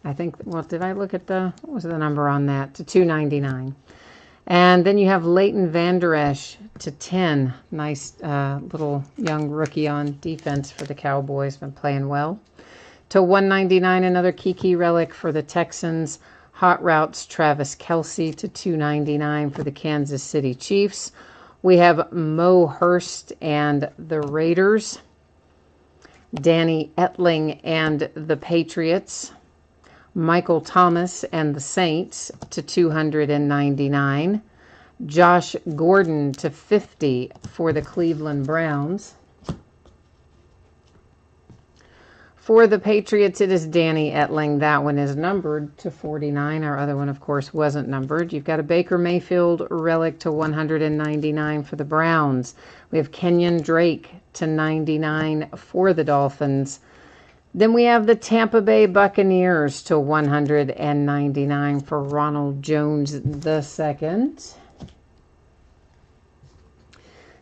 I think, well, did I look at what was the number on that? To 299. And then you have Leighton Vander Esch to 10. Nice little young rookie on defense for the Cowboys. Been playing well. To 199, another Kiki relic for the Texans. Hot routes Travis Kelce to 299 for the Kansas City Chiefs. We have Mo Hurst and the Raiders. Danny Etling and the Patriots. Michael Thomas and the Saints to 299. Josh Gordon to 50 for the Cleveland Browns. For the Patriots, it is Danny Etling. That one is numbered to 49. Our other one, of course, wasn't numbered. You've got a Baker Mayfield relic to 199 for the Browns. We have Kenyon Drake to 99 for the Dolphins. Then we have the Tampa Bay Buccaneers to 199 for Ronald Jones II.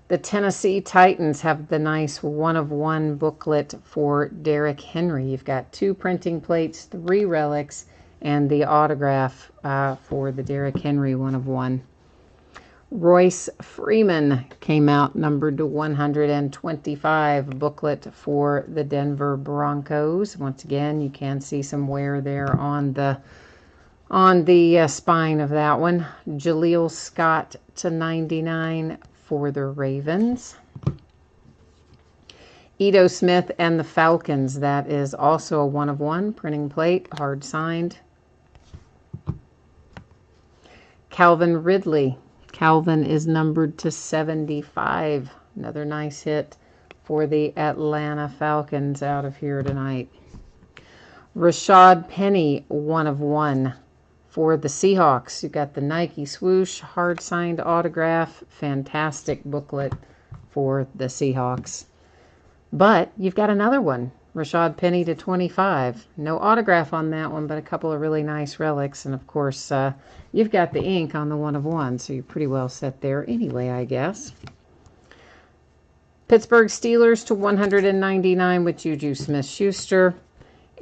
The Tennessee Titans have the nice 1-of-1 booklet for Derrick Henry. You've got 2 printing plates, 3 relics, and the autograph for the Derrick Henry 1-of-1. Royce Freeman came out numbered to 125 booklet for the Denver Broncos. Once again, you can see some wear there on the spine of that one. Jaleel Scott to 99 for the Ravens. Ito Smith and the Falcons. That is also a 1-of-1 printing plate, hard signed. Calvin Ridley. Calvin is numbered to 75. Another nice hit for the Atlanta Falcons out of here tonight. Rashad Penny, 1-of-1 for the Seahawks. You've got the Nike swoosh, hard signed autograph, fantastic booklet for the Seahawks. But you've got another one, Rashad Penny to 25. No autograph on that one, but a couple of really nice relics. And of course, you've got the ink on the 1-of-1, so you're pretty well set there anyway, I guess. Pittsburgh Steelers to 199 with Juju Smith-Schuster.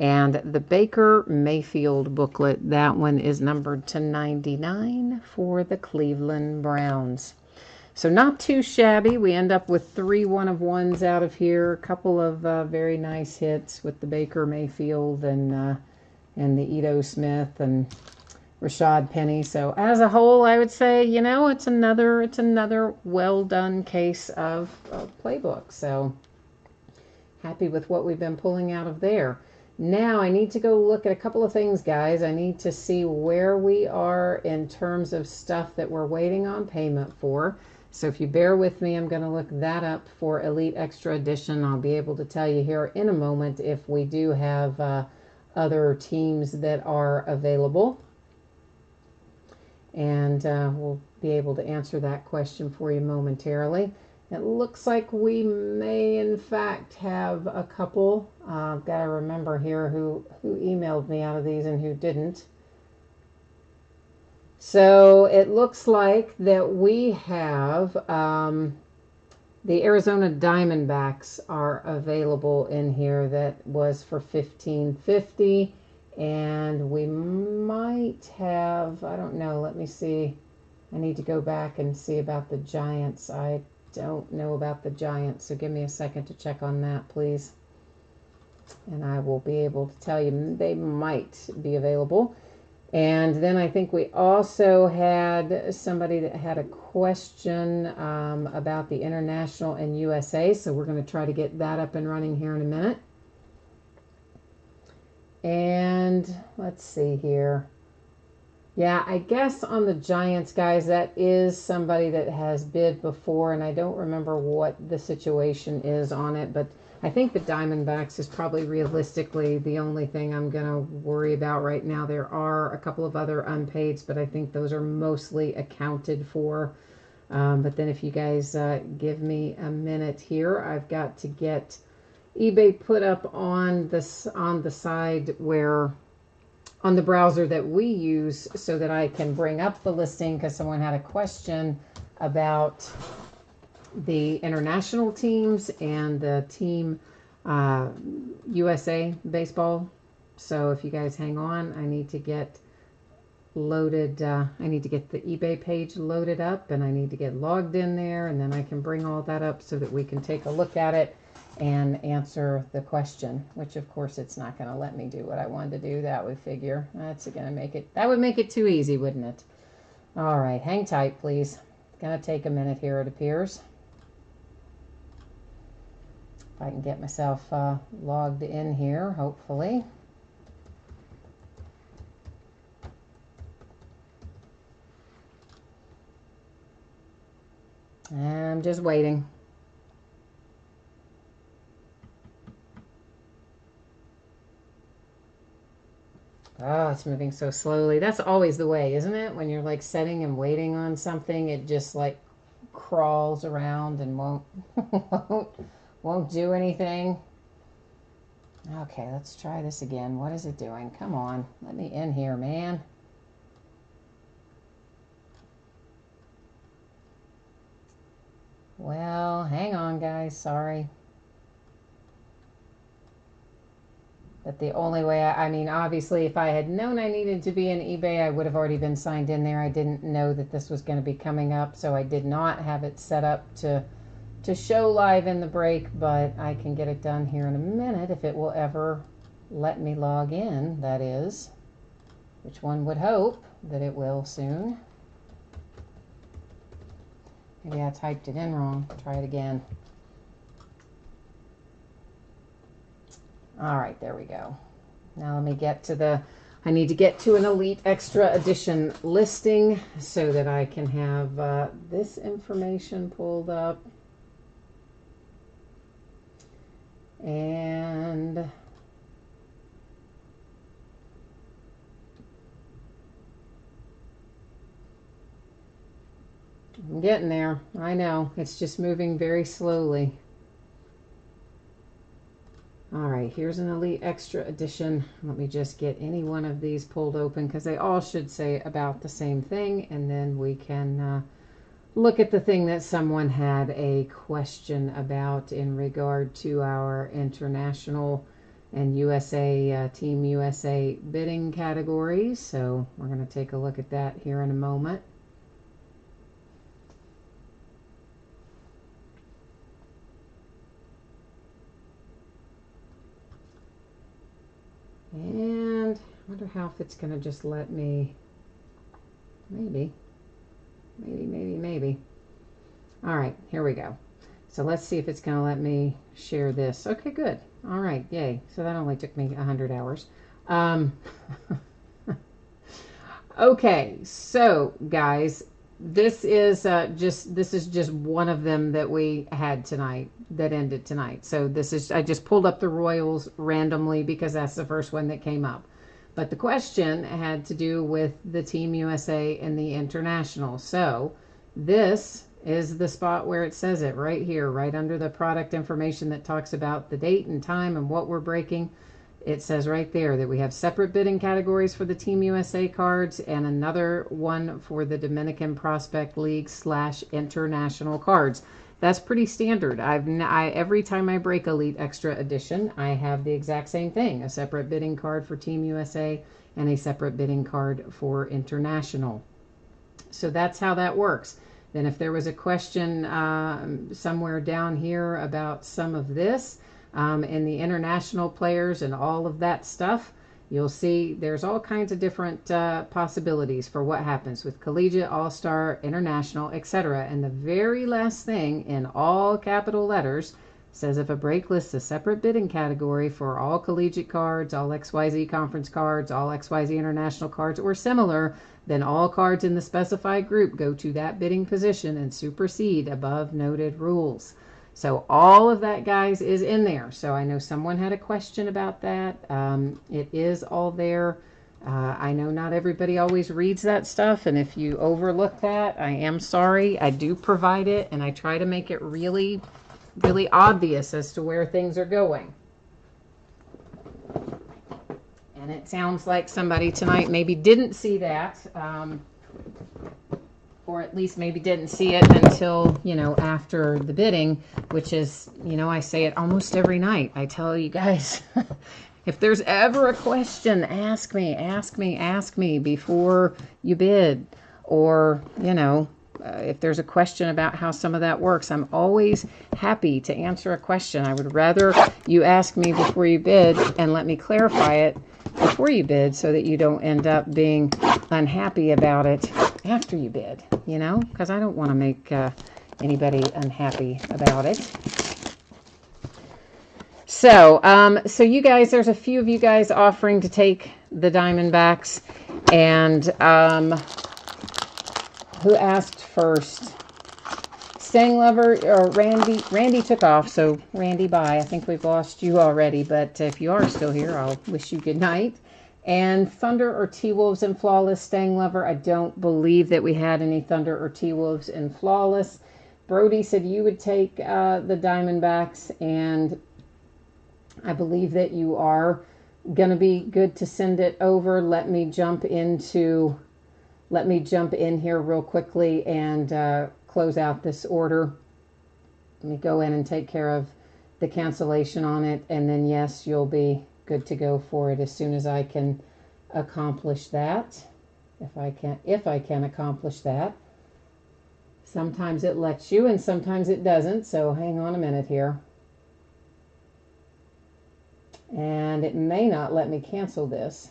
And the Baker Mayfield booklet, that one is numbered to 99 for the Cleveland Browns. So not too shabby. We end up with 3 1-of-1s out of here. A couple of very nice hits with the Baker Mayfield and the Ito Smith and Rashad Penny. So as a whole, I would say, you know, it's another well done case of playbook. So happy with what we've been pulling out of there. Now I need to go look at a couple of things, guys. I need to see where we are in terms of stuff that we're waiting on payment for. So if you bear with me, I'm going to look that up for Elite Extra Edition. I'll be able to tell you here in a moment if we do have other teams that are available. And we'll be able to answer that question for you momentarily. It looks like we may, in fact, have a couple. I've got to remember here who emailed me out of these and who didn't. So it looks like that we have the Arizona Diamondbacks are available in here. That was for $15.50. And we might have, I don't know, let me see. I need to go back and see about the Giants. I don't know about the Giants, so give me a second to check on that, please. And I will be able to tell you they might be available. And then I think we also had somebody that had a question about the International and USA, so we're going to try to get that up and running here in a minute. And let's see here. Yeah, I guess on the Giants, guys, that is somebody that has bid before, and I don't remember what the situation is on it, but I think the Diamondbacks is probably realistically the only thing I'm going to worry about right now. There are a couple of other unpaids, but I think those are mostly accounted for. But then if you guys give me a minute here, I've got to get eBay put up on the side where on the browser that we use so that I can bring up the listing, because someone had a question about the international teams and the team USA baseball. So if you guys hang on, I need to get loaded. I need to get the eBay page loaded up, and I need to get logged in there, and then I can bring all that up so that we can take a look at it and answer the question, which of course it's not going to let me do what I wanted to do. That would figure. That's going to make it, that would make it too easy, wouldn't it? All right, hang tight, please. It's going to take a minute here, it appears. If I can get myself logged in here, hopefully. I'm just waiting. Oh, it's moving so slowly. That's always the way, isn't it? When you're like setting and waiting on something, it just like crawls around and won't won't do anything. Okay, let's try this again. What is it doing? Come on, let me in here, man. Well, hang on, guys. Sorry. But the only way, I mean, obviously, if I had known I needed to be in eBay, I would have already been signed in there. I didn't know that this was going to be coming up, so I did not have it set up to show live in the break, but I can get it done here in a minute if it will ever let me log in, that is, which one would hope that it will soon. Maybe I typed it in wrong. Try it again. All right, there we go. Now let me get to I need to get to an Elite Extra Edition listing so that I can have this information pulled up. And I'm getting there. I know, it's just moving very slowly. All right, here's an Elite Extra Edition. Let me just get any one of these pulled open because they all should say about the same thing, and then we can look at the thing that someone had a question about in regard to our international and USA, Team USA bidding categories. So we're going to take a look at that here in a moment. And I wonder how if it's going to just let me, maybe. All right, here we go. So let's see if it's going to let me share this. Okay, good. All right, yay. So that only took me 100 hours. Okay, so guys, this is just one of them that we had tonight, that ended tonight. So this is, I just pulled up the Royals randomly because that's the first one that came up. But the question had to do with the Team USA and the International. So this is the spot where it says it right here, right under the product information that talks about the date and time and what we're breaking. It says right there that we have separate bidding categories for the Team USA cards and another one for the Dominican Prospect League / international cards. That's pretty standard. Every time I break Elite Extra Edition, I have the exact same thing, a separate bidding card for Team USA and a separate bidding card for international. So that's how that works. Then if there was a question somewhere down here about some of this, and the international players and all of that stuff, you'll see there's all kinds of different possibilities for what happens with collegiate, all-star, international, etc. And the very last thing in all capital letters says if a break lists a separate bidding category for all collegiate cards, all XYZ conference cards, all XYZ international cards, or similar, then all cards in the specified group go to that bidding position and supersede above noted rules. So all of that, guys, is in there. So I know someone had a question about that. It is all there. I know not everybody always reads that stuff, and if you overlook that, I am sorry. I do provide it, and I try to make it really, really obvious as to where things are going. And it sounds like somebody tonight maybe didn't see that. Or at least maybe didn't see it until, after the bidding, which is, I say it almost every night. I tell you guys, if there's ever a question, ask me before you bid. Or, if there's a question about how some of that works, I'm always happy to answer a question. I would rather you ask me before you bid and let me clarify it before you bid so that you don't end up being unhappy about it after you bid, because I don't want to make anybody unhappy about it. So, you guys, there's a few of you guys offering to take the Diamondbacks, and who asked first? Staying Lover or Randy? Randy took off, so Randy, bye. I think we've lost you already, but if you are still here, I'll wish you good night. And Thunder or T-Wolves in Flawless, Staying Lover. I don't believe that we had any Thunder or T-Wolves in Flawless. Brody said you would take the Diamondbacks, and I believe that you are going to be good to send it over. Let me jump in here real quickly and close out this order. Let me go in and take care of the cancellation on it, and then yes, you'll be good to go for it as soon as I can accomplish that. If I can accomplish that. Sometimes it lets you and sometimes it doesn't, so hang on a minute here. And it may not let me cancel this.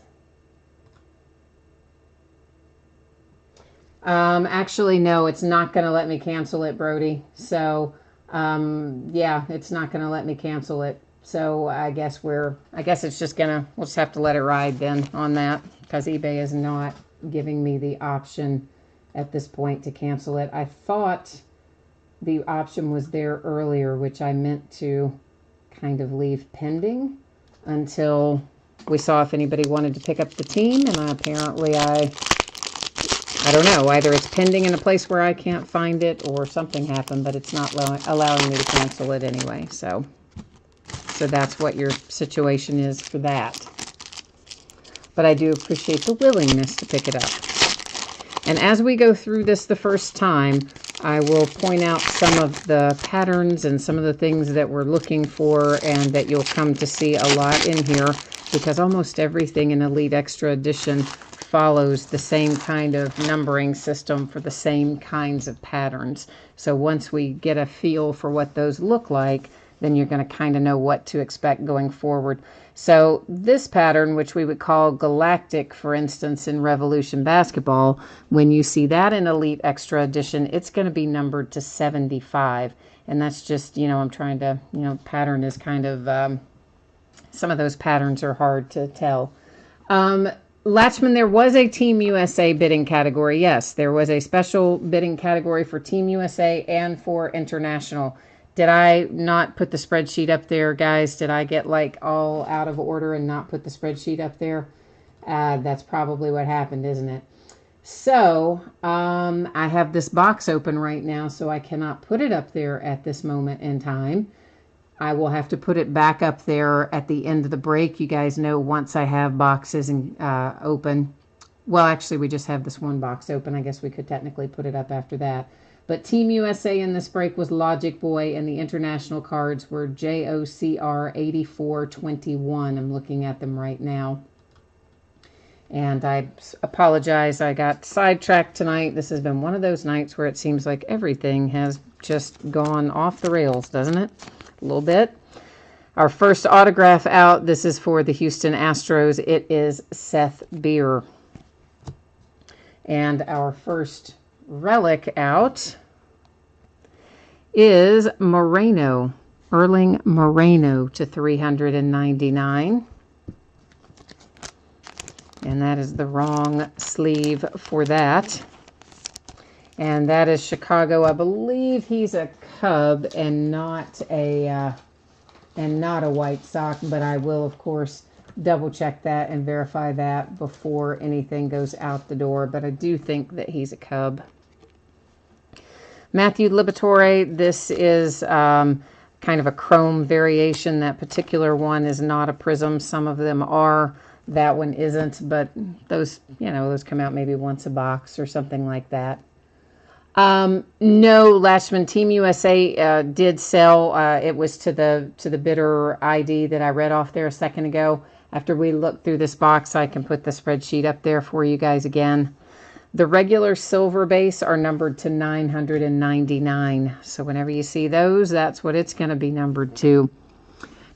Actually, no, it's not going to let me cancel it, Brody. So, yeah, it's not going to let me cancel it. So I guess it's just we'll just have to let it ride then on that, because eBay is not giving me the option at this point to cancel it. I thought the option was there earlier, which I meant to kind of leave pending until we saw if anybody wanted to pick up the team, and apparently I don't know, either it's pending in a place where I can't find it or something happened, but it's not allowing me to cancel it anyway. So that's what your situation is for that. But I do appreciate the willingness to pick it up. And as we go through this the first time, I will point out some of the patterns and some of the things that we're looking for and that you'll come to see a lot in here, because almost everything in Elite Extra Edition follows the same kind of numbering system for the same kinds of patterns. So once we get a feel for what those look like, then you're going to kind of know what to expect going forward. So this pattern, which we would call Galactic, for instance, in Revolution Basketball, when you see that in Elite Extra Edition, it's going to be numbered to 75. And that's just, I'm trying to, pattern is kind of, some of those patterns are hard to tell. Latchman, there was a Team USA bidding category. Yes, there was a special bidding category for Team USA and for International. Did I not put the spreadsheet up there, guys? Did I get all out of order and not put the spreadsheet up there? That's probably what happened, isn't it? So I have this box open right now, so I cannot put it up there at this moment in time. I will have to put it back up there at the end of the break. You guys know once I have boxes open. Well, actually, we just have this one box open. I guess we could technically put it up after that. But Team USA in this break was Logic Boy, and the international cards were JOCR 8421. I'm looking at them right now. And I apologize, I got sidetracked tonight. This has been one of those nights where it seems like everything has just gone off the rails, doesn't it? A little bit. Our first autograph out, this is for the Houston Astros. It is Seth Beer. And our first relic out is Moreno, Erling Moreno to 399. And that is the wrong sleeve for that. And that is Chicago. I believe he's a Cub and not a White Sox, but I will, of course, double check that and verify that before anything goes out the door. But I do think that he's a Cub. Matthew Liberatore, this is kind of a chrome variation. That particular one is not a prism. Some of them are. That one isn't, but those, those come out maybe once a box or something like that. No, Latchman, Team USA did sell. It was to the bidder ID that I read off there a second ago. After we look through this box, I can put the spreadsheet up there for you guys again. The regular silver base are numbered to 999. So whenever you see those, that's what it's going to be numbered to.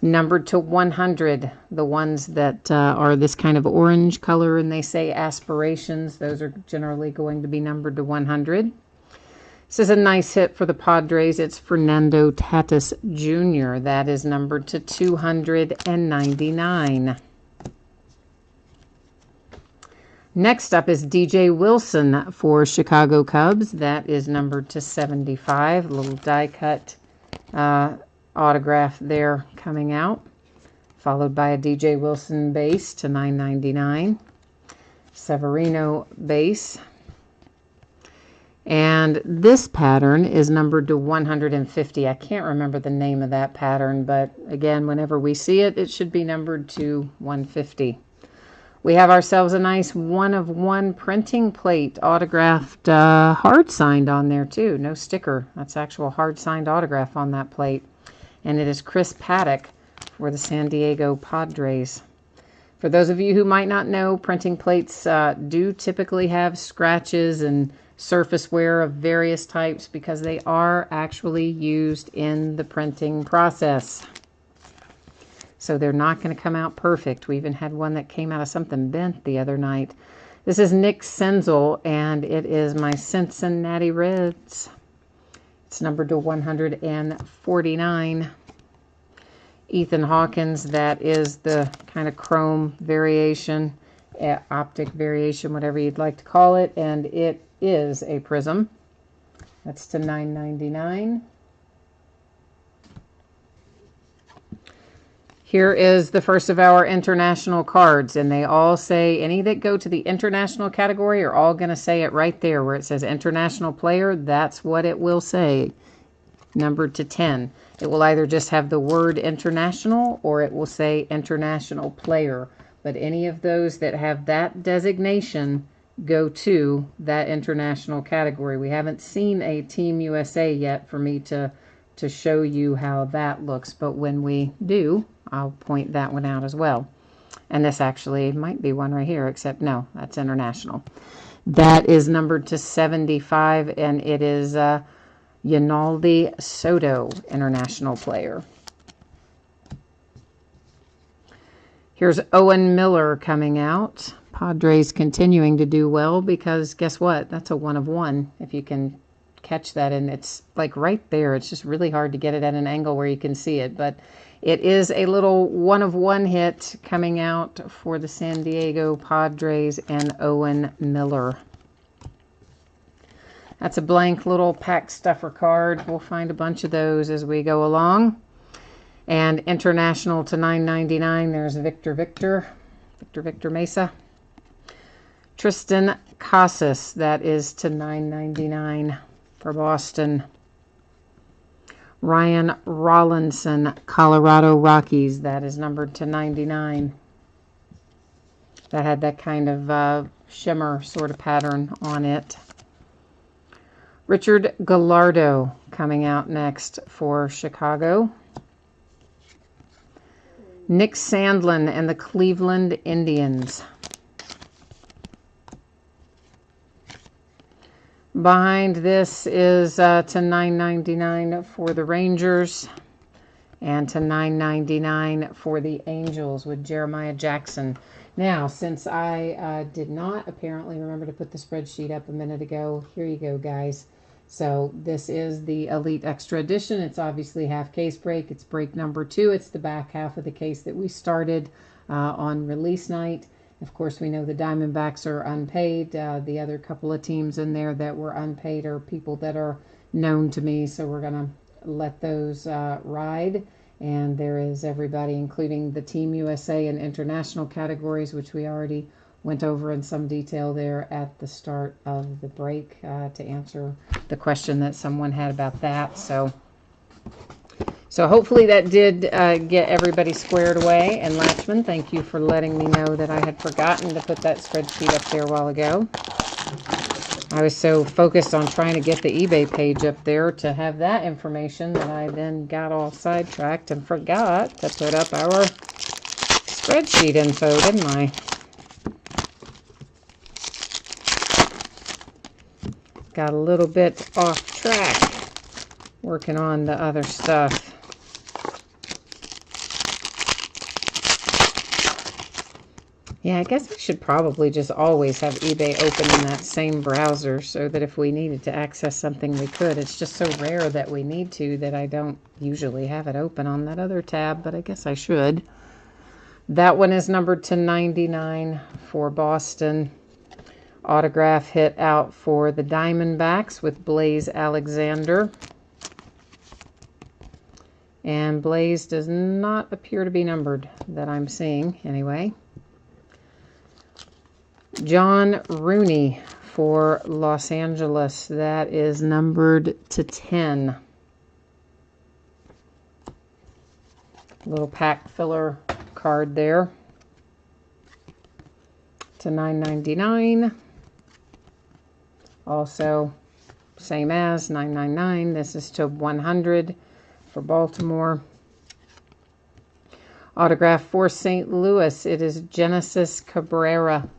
Numbered to 100, the ones that are this kind of orange color and they say aspirations, those are generally going to be numbered to 100. This is a nice hit for the Padres. It's Fernando Tatis Jr. That is numbered to 299. Next up is DJ Wilson for Chicago Cubs. That is numbered to 75. A little die cut autograph there coming out followed by a DJ Wilson base to $9.99, Severino base. And this pattern is numbered to 150. I can't remember the name of that pattern, but again, whenever we see it, it should be numbered to 150. We have ourselves a nice 1-of-1 printing plate, autographed, hard signed on there too. No sticker. That's actual hard signed autograph on that plate. And it is Chris Paddock for the San Diego Padres. For those of you who might not know, printing plates do typically have scratches and surface wear of various types because they are actually used in the printing process. So they're not going to come out perfect. We even had one that came out of something bent the other night. This is Nick Senzel, and it is my Cincinnati Reds. It's numbered to 149. Ethan Hawkins, that is the kind of chrome variation, optic variation, whatever you'd like to call it, and it is a prism. That's to $9.99. Here is the first of our international cards, and they all say, any that go to the international category are all going to say it right there where it says international player. That's what it will say, numbered to 10. It will either just have the word international or it will say international player. But any of those that have that designation go to that international category. We haven't seen a Team USA yet for me to show you how that looks, but when we do, I'll point that one out as well. And this actually might be one right here, except no, that's international. That is numbered to 75, and it is Yinaldi Soto, international player. Here's Owen Miller coming out. Padres continuing to do well because guess what? That's a 1-of-1. If you can catch that, and it's like right there. It's just really hard to get it at an angle where you can see it, but it is a little 1-of-1 hit coming out for the San Diego Padres and Owen Miller. That's a blank little pack stuffer card. We'll find a bunch of those as we go along. And international to $9.99. There's Victor Mesa. Tristan Casas, that is to $9.99 for Boston. Ryan Rollinson, Colorado Rockies, that is numbered to 99. That had that kind of shimmer sort of pattern on it. Richard Gallardo coming out next for Chicago. Nick Sandlin and the Cleveland Indians. Behind this is to $9.99 for the Rangers and to $9.99 for the Angels with Jeremiah Jackson. Now, since I did not apparently remember to put the spreadsheet up a minute ago, here you go, guys. So this is the Elite Extra Edition. It's obviously half case break. It's break number 2. It's the back half of the case that we started on release night. Of course, we know the Diamondbacks are unpaid. The other couple of teams in there that were unpaid are people that are known to me, so we're going to let those ride. And there is everybody, including the Team USA and international categories, which we already went over in some detail there at the start of the break to answer the question that someone had about that. So hopefully that did get everybody squared away. And Latchman, thank you for letting me know that I had forgotten to put that spreadsheet up there a while ago. I was so focused on trying to get the eBay page up there to have that information that I then got all sidetracked and forgot to put up our spreadsheet info, didn't I? Got a little bit off track working on the other stuff. Yeah, I guess we should probably just always have eBay open in that same browser so that if we needed to access something, we could. It's just so rare that we need to that I don't usually have it open on that other tab, but I guess I should. That one is numbered to 99 for Boston. Autograph hit out for the Diamondbacks with Blaze Alexander. And Blaze does not appear to be numbered that I'm seeing anyway. John Rooney for Los Angeles. That is numbered to 10. Little pack filler card there. To $9.99. Also, same as $9.99. This is to 100 for Baltimore. Autograph for St. Louis. It is Genesis Cabrera.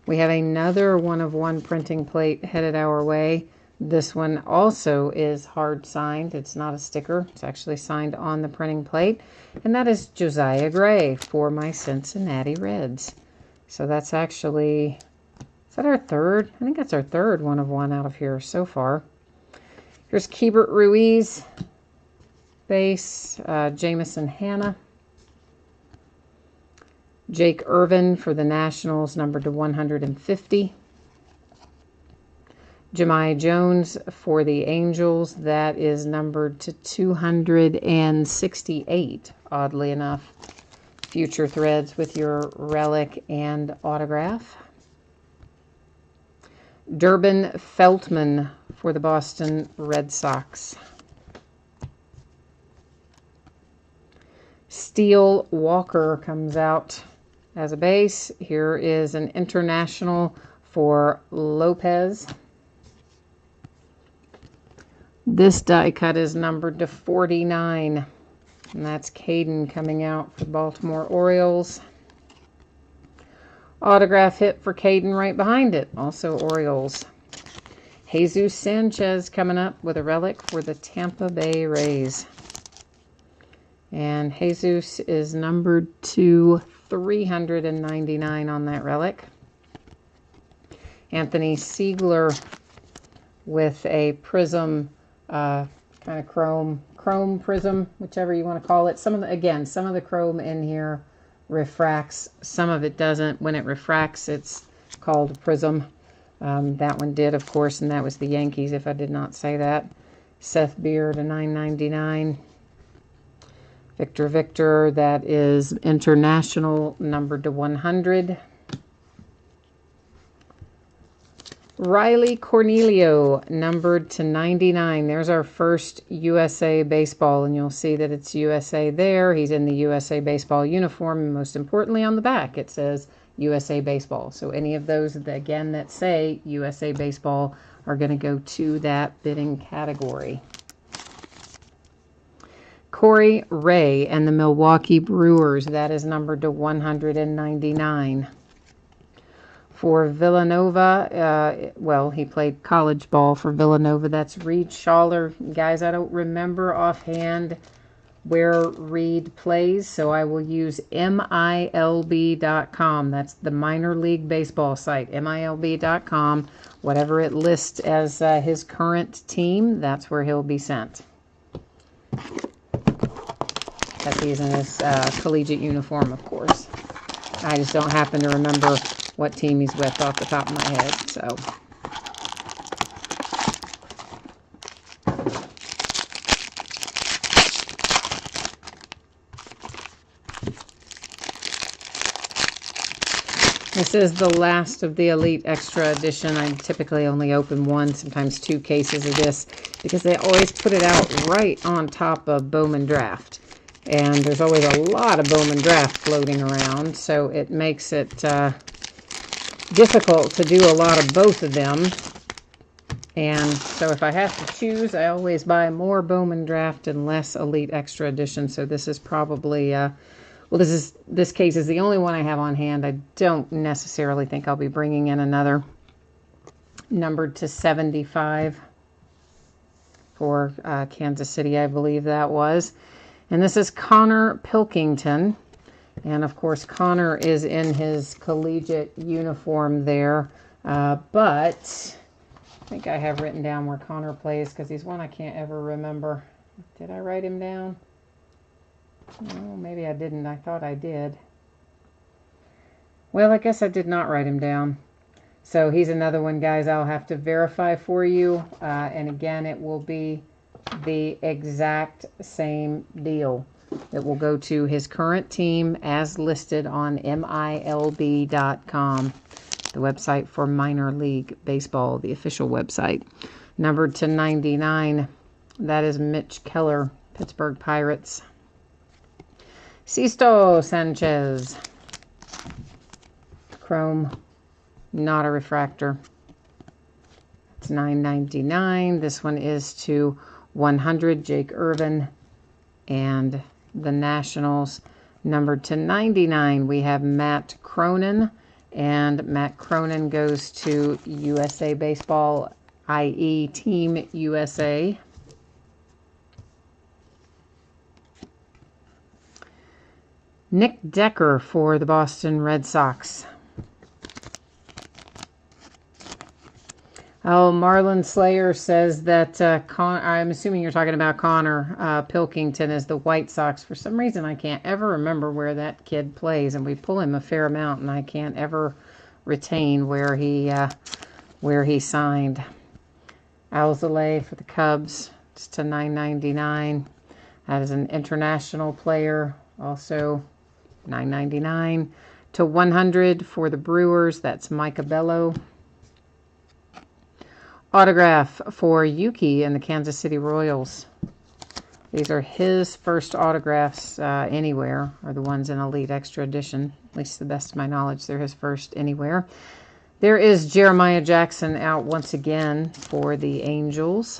We have another 1/1 printing plate headed our way. This one also is hard signed. It's not a sticker. It's actually signed on the printing plate. And that is Josiah Gray for my Cincinnati Reds. So that's actually, is that our third? I think that's our third 1/1 out of here so far. Here's Keibert Ruiz, base, Jamison Hanna. Jake Irvin for the Nationals, numbered to 150. Jahmai Jones for the Angels, that is numbered to 268, oddly enough. Future threads with your relic and autograph. Durbin Feltman for the Boston Red Sox. Steele Walker comes out as a base. Here is an international for Lopez. This die cut is numbered to 49. And that's Caden coming out for Baltimore Orioles. Autograph hit for Caden right behind it. Also Orioles. Jesus Sanchez coming up with a relic for the Tampa Bay Rays. And Jesus is numbered to 399 on that relic. Anthony Siegler with a prism, kind of chrome prism, whichever you want to call it. Some of the chrome in here refracts, some of it doesn't. When it refracts, it's called a prism. That one did, of course, and that was the Yankees, if I did not say that. Seth Beer to $9.99. Victor, that is international, numbered to 100. Riley Cornelio, numbered to 99. There's our first USA Baseball, and you'll see that it's USA there. He's in the USA Baseball uniform, and most importantly on the back it says USA Baseball. So any of those, again, that say USA Baseball are going to go to that bidding category. Corey Ray and the Milwaukee Brewers, that is numbered to 199. For Villanova, well, he played college ball for Villanova. That's Reed Schaller. Guys, I don't remember offhand where Reed plays, so I will use MILB.com. That's the minor league baseball site, MILB.com. Whatever it lists as his current team, that's where he'll be sent. That he's in his collegiate uniform, of course. I just don't happen to remember what team he's with off the top of my head, so. This is the last of the Elite Extra Edition. I typically only open one, sometimes two cases of this, because they always put it out right on top of Bowman Draft. And there's always a lot of Bowman Draft floating around, so it makes it difficult to do a lot of both of them. And so if I have to choose, I always buy more Bowman Draft and less Elite Extra Edition. So this is probably, well, this case is the only one I have on hand. I don't necessarily think I'll be bringing in another. Numbered to 75 for Kansas City, I believe that was. And this is Connor Pilkington. And, of course, Connor is in his collegiate uniform there. But I think I have written down where Connor plays because he's one I can't ever remember. Did I write him down? No, maybe I didn't. I thought I did. Well, I guess I did not write him down. So he's another one, guys, I'll have to verify for you. And, again, it will be the exact same deal. It will go to his current team as listed on MILB.com, the website for minor league baseball, the official website. Numbered to 99, that is Mitch Keller, Pittsburgh Pirates. Sisto Sanchez, chrome, not a refractor. It's $9.99. This one is to 100, Jake Irvin. And the Nationals, numbered to 99, we have Matt Cronin. And Matt Cronin goes to USA Baseball, i.e. Team USA. Nick Decker for the Boston Red Sox. Oh, Marlon Slayer says that I'm assuming you're talking about Connor Pilkington is the White Sox. For some reason, I can't ever remember where that kid plays, and we pull him a fair amount, and I can't ever retain where he signed. Alzolay for the Cubs. It's to $9.99. That is an international player, also $9.99. To 100 for the Brewers. That's Micah Bello. Autograph for Yuki and the Kansas City Royals. These are his first autographs anywhere, are the ones in Elite Extra Edition. At least to the best of my knowledge, they're his first anywhere. There is Jeremiah Jackson out once again for the Angels.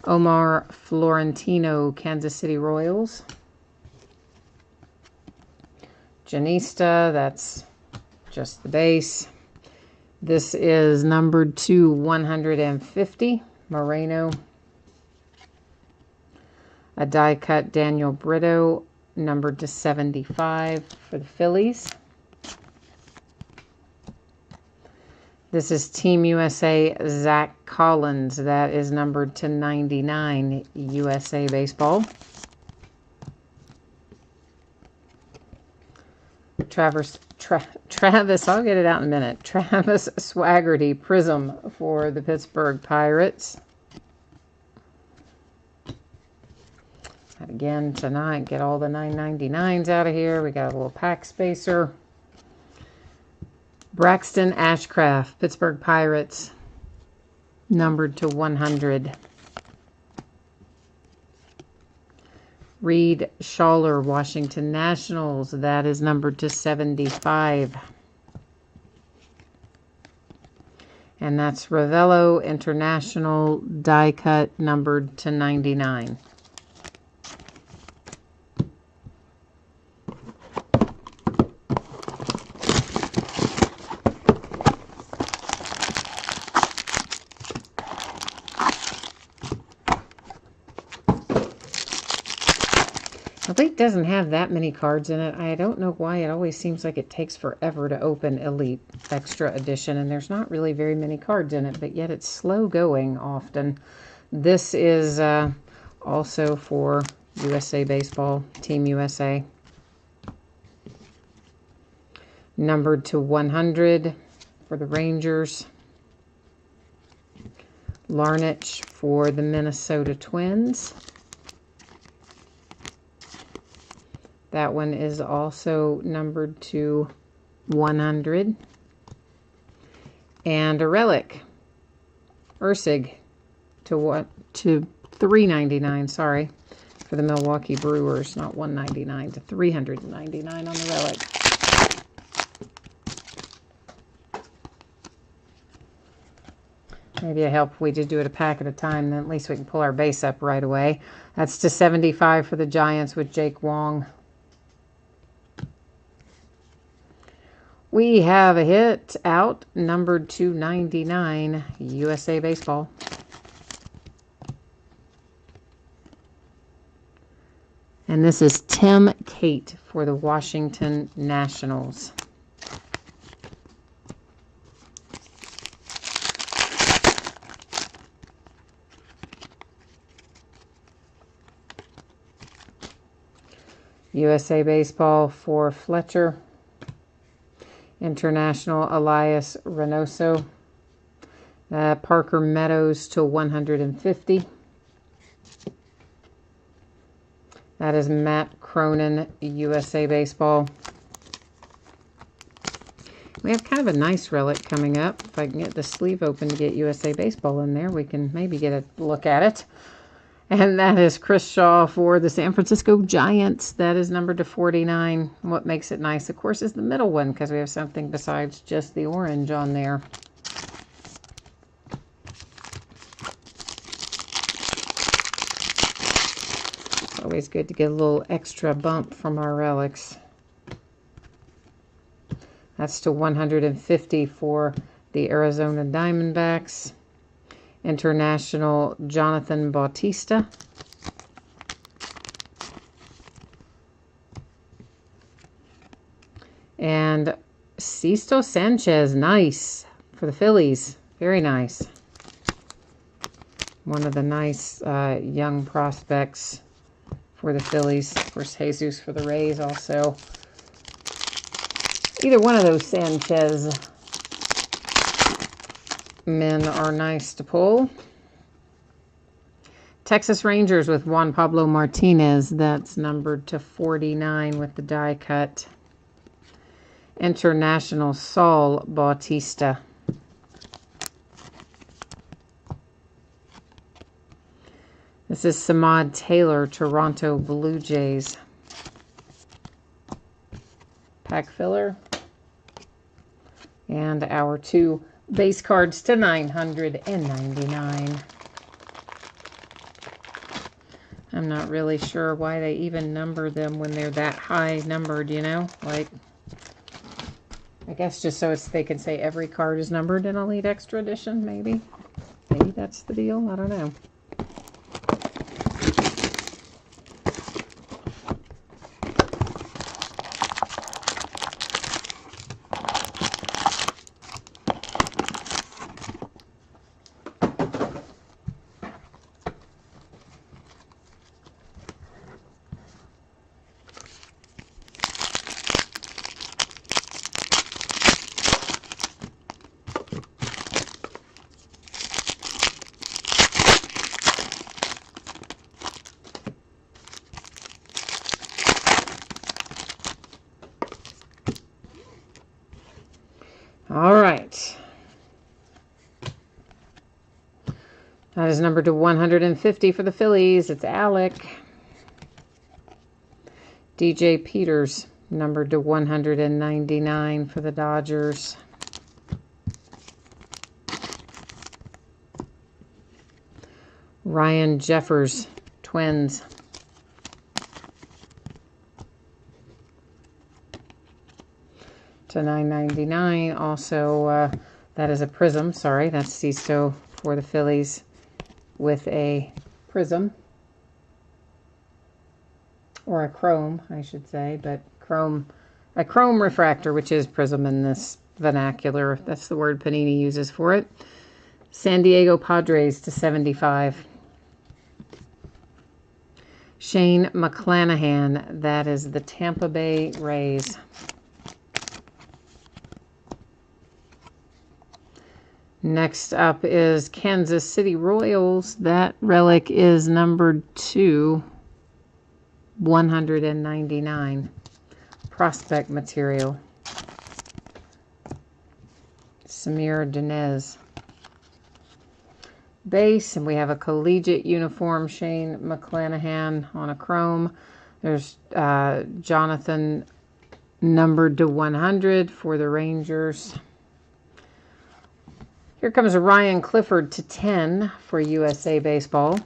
Omar Florentino, Kansas City Royals. Janista, that's just the base. This is numbered to 150, Moreno. A die cut Daniel Brito, numbered to 75 for the Phillies. This is Team USA Zach Collins. That is numbered to 99, USA Baseball. Travis, I'll get it out in a minute. Travis Swaggerty Prism for the Pittsburgh Pirates. And again, tonight, get all the $9.99s out of here. We got a little pack spacer. Braxton Ashcraft, Pittsburgh Pirates, numbered to 100. Reed Schaller, Washington Nationals, that is numbered to 75. And that's Ravello International die cut, numbered to 99. Elite doesn't have that many cards in it. I don't know why. It always seems like it takes forever to open Elite Extra Edition, and there's not really very many cards in it, but yet it's slow going often. This is also for USA Baseball, Team USA. Numbered to 100 for the Rangers. Larnach for the Minnesota Twins. That one is also numbered to 100. And a relic, Ursig, to $3.99. Sorry, for the Milwaukee Brewers, not $1.99 to $399 on the relic. Maybe it help if we just do it a pack at a time, then at least we can pull our base up right away. That's to 75 for the Giants with Jake Wong. We have a hit out, numbered to 99, USA Baseball. And this is Tim Cate for the Washington Nationals. USA Baseball for Fletcher. International Elias Reynoso. Parker Meadows to 150. That is Matt Cronin, USA Baseball. We have kind of a nice relic coming up. If I can get the sleeve open to get USA Baseball in there, we can maybe get a look at it. And that is Chris Shaw for the San Francisco Giants. That is numbered to 49. What makes it nice, of course, is the middle one, because we have something besides just the orange on there. It's always good to get a little extra bump from our relics. That's to 150 for the Arizona Diamondbacks. International Jonathan Bautista. And Sisto Sanchez, nice, for the Phillies. Very nice. One of the nice young prospects for the Phillies. Of course, Jesus for the Rays also. Either one of those Sanchez men are nice to pull. Texas Rangers with Juan Pablo Martinez. That's numbered to 49 with the die cut. International Saul Bautista. This is Samad Taylor, Toronto Blue Jays. Pack filler. And our 2 base cards to 999. I'm not really sure why they even number them when they're that high numbered, you know? Like, I guess just so they can say every card is numbered in Elite Extra Edition, maybe. Maybe that's the deal. I don't know. All right. That is numbered to 150 for the Phillies. It's Alec. DJ Peters, numbered to 199 for the Dodgers. Ryan Jeffers, Twins. To $9.99. Also, that is a prism. Sorry, that's Sisto for the Phillies with a prism. Or a chrome, I should say. But a chrome refractor, which is prism in this vernacular. That's the word Panini uses for it. San Diego Padres to 75. Shane McClanahan. That is the Tampa Bay Rays. Next up is Kansas City Royals. That relic is numbered to 199. Prospect material. Samir Dinez. Base, and we have a collegiate uniform, Shane McClanahan on a chrome. There's Jonathan numbered to 100 for the Rangers. Here comes a Ryan Clifford to 10 for USA Baseball.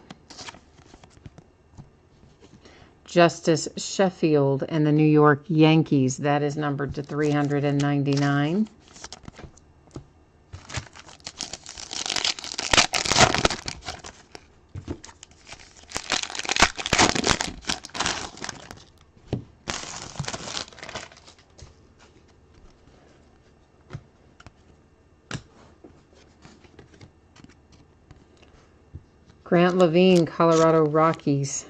Justice Sheffield and the New York Yankees. That is numbered to 399. Grant Levine, Colorado Rockies.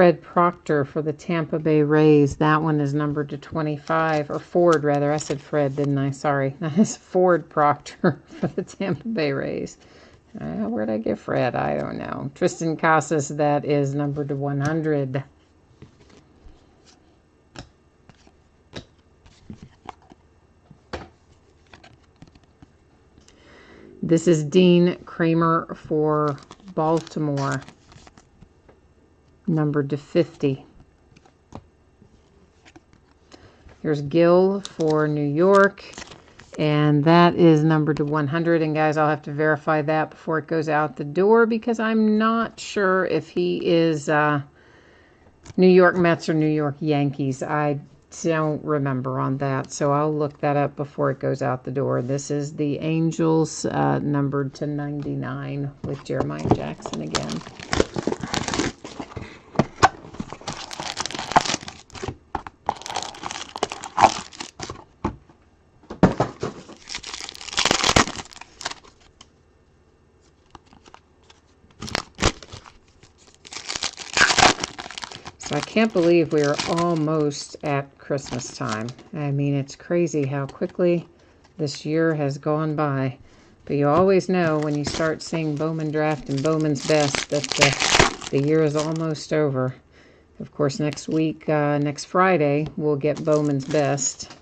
Fred Proctor for the Tampa Bay Rays. That one is numbered to 25, or Ford rather. I said Fred, didn't I? Sorry. That is Ford Proctor for the Tampa Bay Rays. Where'd I get Fred? I don't know. Tristan Casas, that is numbered to 100. This is Dean Kramer for Baltimore, numbered to 50. Here's Gill for New York, and that is numbered to 100. And guys, I'll have to verify that before it goes out the door because I'm not sure if he is New York Mets or New York Yankees. I don't remember on that, so I'll look that up before it goes out the door. This is the Angels, numbered to 99 with Jeremiah Jackson again. I can't believe we are almost at Christmas time. I mean, it's crazy how quickly this year has gone by. But you always know when you start seeing Bowman Draft and Bowman's Best that the year is almost over. Of course, next week, next Friday, we'll get Bowman's Best.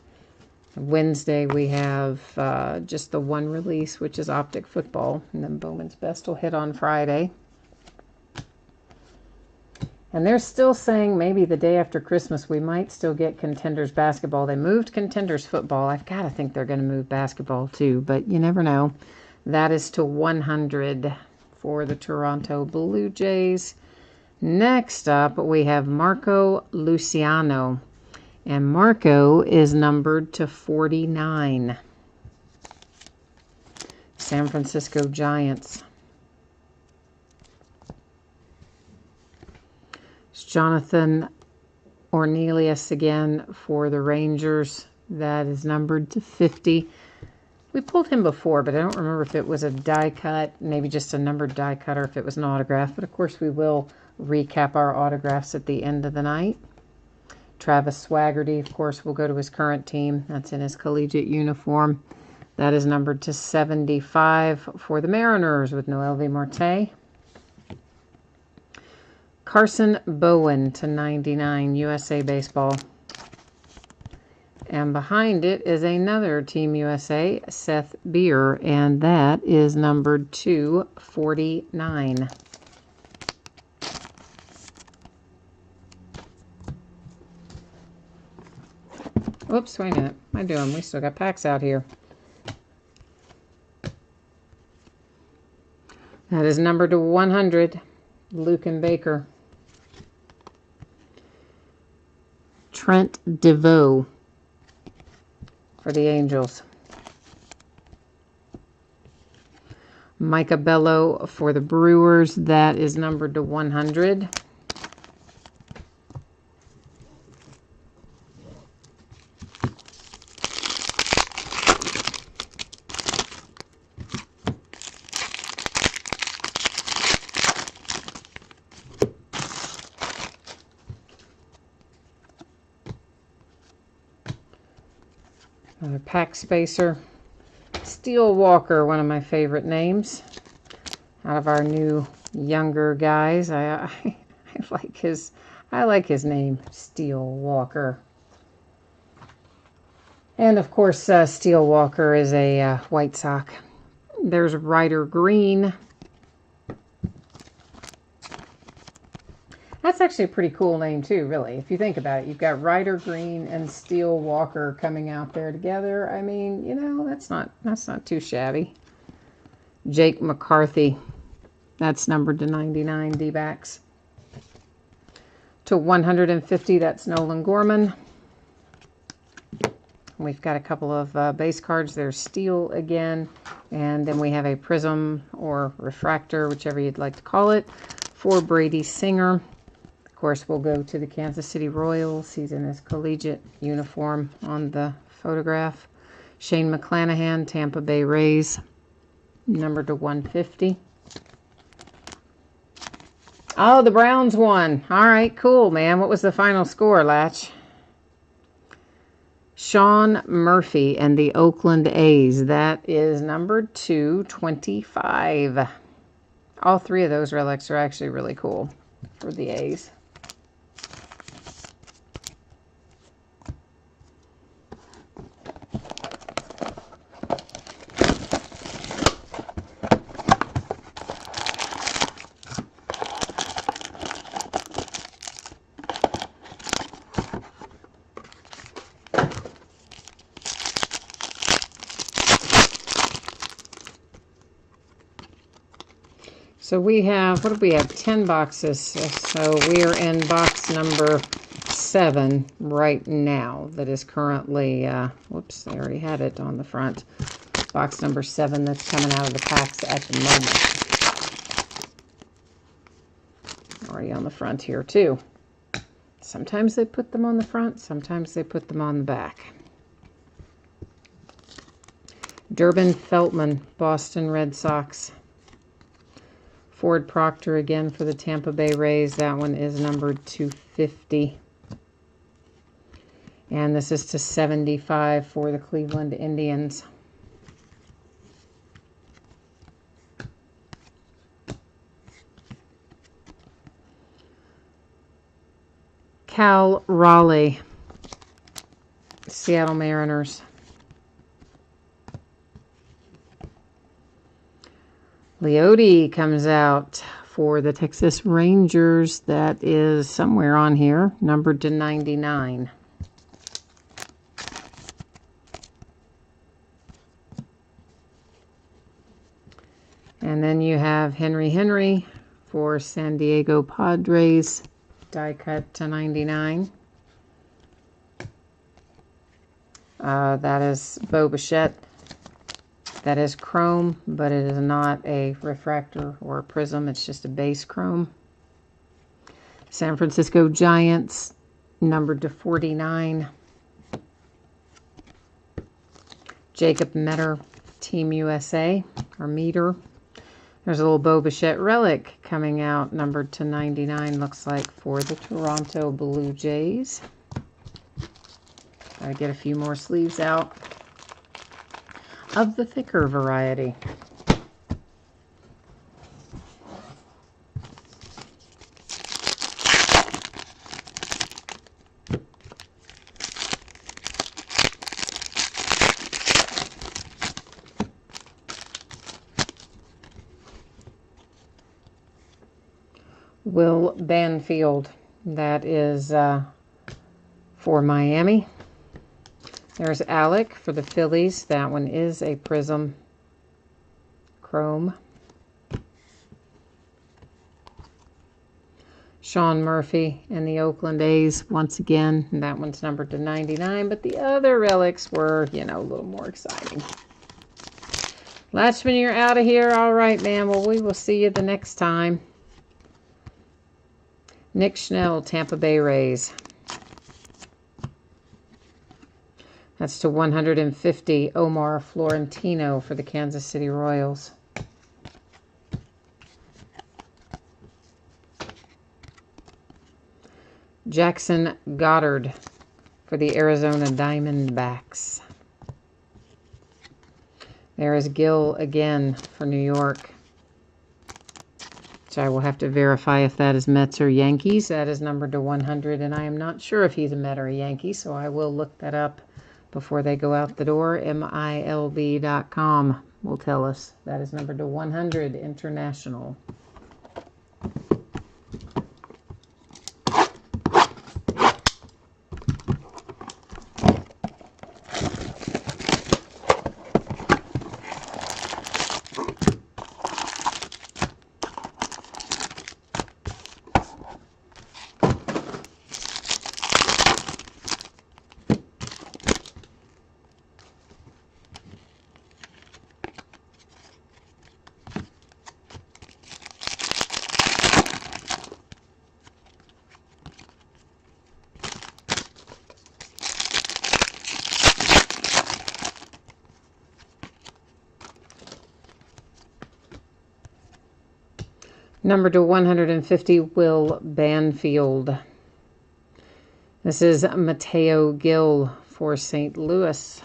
Wednesday, we have just the one release, which is Optic Football. And then Bowman's Best will hit on Friday. And they're still saying maybe the day after Christmas we might still get Contenders basketball. They moved Contenders football. I've got to think they're going to move basketball too, but you never know. That is to 100 for the Toronto Blue Jays. Next up, we have Marco Luciano. And Marco is numbered to 49. San Francisco Giants. Jonathan Ornelas again for the Rangers. That is numbered to 50. We pulled him before, but I don't remember if it was a die cut, maybe just a numbered die cut, or if it was an autograph. But of course, we will recap our autographs at the end of the night. Travis Swaggerty, of course, will go to his current team. That's in his collegiate uniform. That is numbered to 75 for the Mariners with Noel V. Marte. Carson Bowen to 99, USA Baseball. And behind it is another Team USA, Seth Beer, and that is numbered to 49. Whoops, wait a minute. What am I doing? We still got packs out here. That is numbered to 100, Luke and Baker. Trent DeVoe for the Angels. Micah Bello for the Brewers. That is numbered to 100. Another pack spacer. Steel Walker, one of my favorite names. Out of our new younger guys, I like his name, Steel Walker. And of course, Steel Walker is a White Sox. There's Ryder Green. That's actually a pretty cool name too, really. If you think about it, you've got Ryder Green and Steel Walker coming out there together. I mean, you know, that's not too shabby. Jake McCarthy. That's numbered to 99, D-backs. To 150, that's Nolan Gorman. We've got a couple of base cards. There's Steel again. And then we have a Prism or Refractor, whichever you'd like to call it, for Brady Singer. Of course, we'll go to the Kansas City Royals. He's in his collegiate uniform on the photograph. Shane McClanahan, Tampa Bay Rays, numbered to 150. Oh, the Browns won. All right, cool, man. What was the final score, Latch? Sean Murphy and the Oakland A's. That is number 225. All three of those relics are actually really cool for the A's. So we have, what do we have? 10 boxes. So we are in box number 7 right now. That is currently, whoops, I already had it on the front. Box number 7 that's coming out of the packs at the moment. Already on the front here too. Sometimes they put them on the front, sometimes they put them on the back. Durbin Feltman, Boston Red Sox. Ford Proctor again for the Tampa Bay Rays. That one is numbered 250. And this is to 75 for the Cleveland Indians. Cal Raleigh, Seattle Mariners. Leote comes out for the Texas Rangers. That is somewhere on here, numbered to 99. And then you have Henry for San Diego Padres, die cut to 99. That is Bo Bichette. That is chrome, but it is not a refractor or a prism. It's just a base chrome. San Francisco Giants, numbered to 49. Jacob Metter, Team USA, or Meter. There's a little Bo Bichette relic coming out, numbered to 99, looks like, for the Toronto Blue Jays. Gotta get a few more sleeves out of the thicker variety. Will Banfield, that is for Miami. There's Alec for the Phillies. That one is a prism chrome. Sean Murphy and the Oakland A's once again. And that one's numbered to 99, but the other relics were, you know, a little more exciting. Latchman, you're out of here. All right, man. Well, we will see you the next time. Nick Schnell, Tampa Bay Rays. That's to 150. Omar Florentino for the Kansas City Royals. Jackson Goddard for the Arizona Diamondbacks. There is Gil again for New York, which I will have to verify if that is Mets or Yankees. That is numbered to 100, and I am not sure if he's a Met or a Yankee, so I will look that up before they go out the door. MILB.com will tell us. That is numbered to 100, international. Number to 150, Will Banfield. This is Mateo Gill for St. Louis.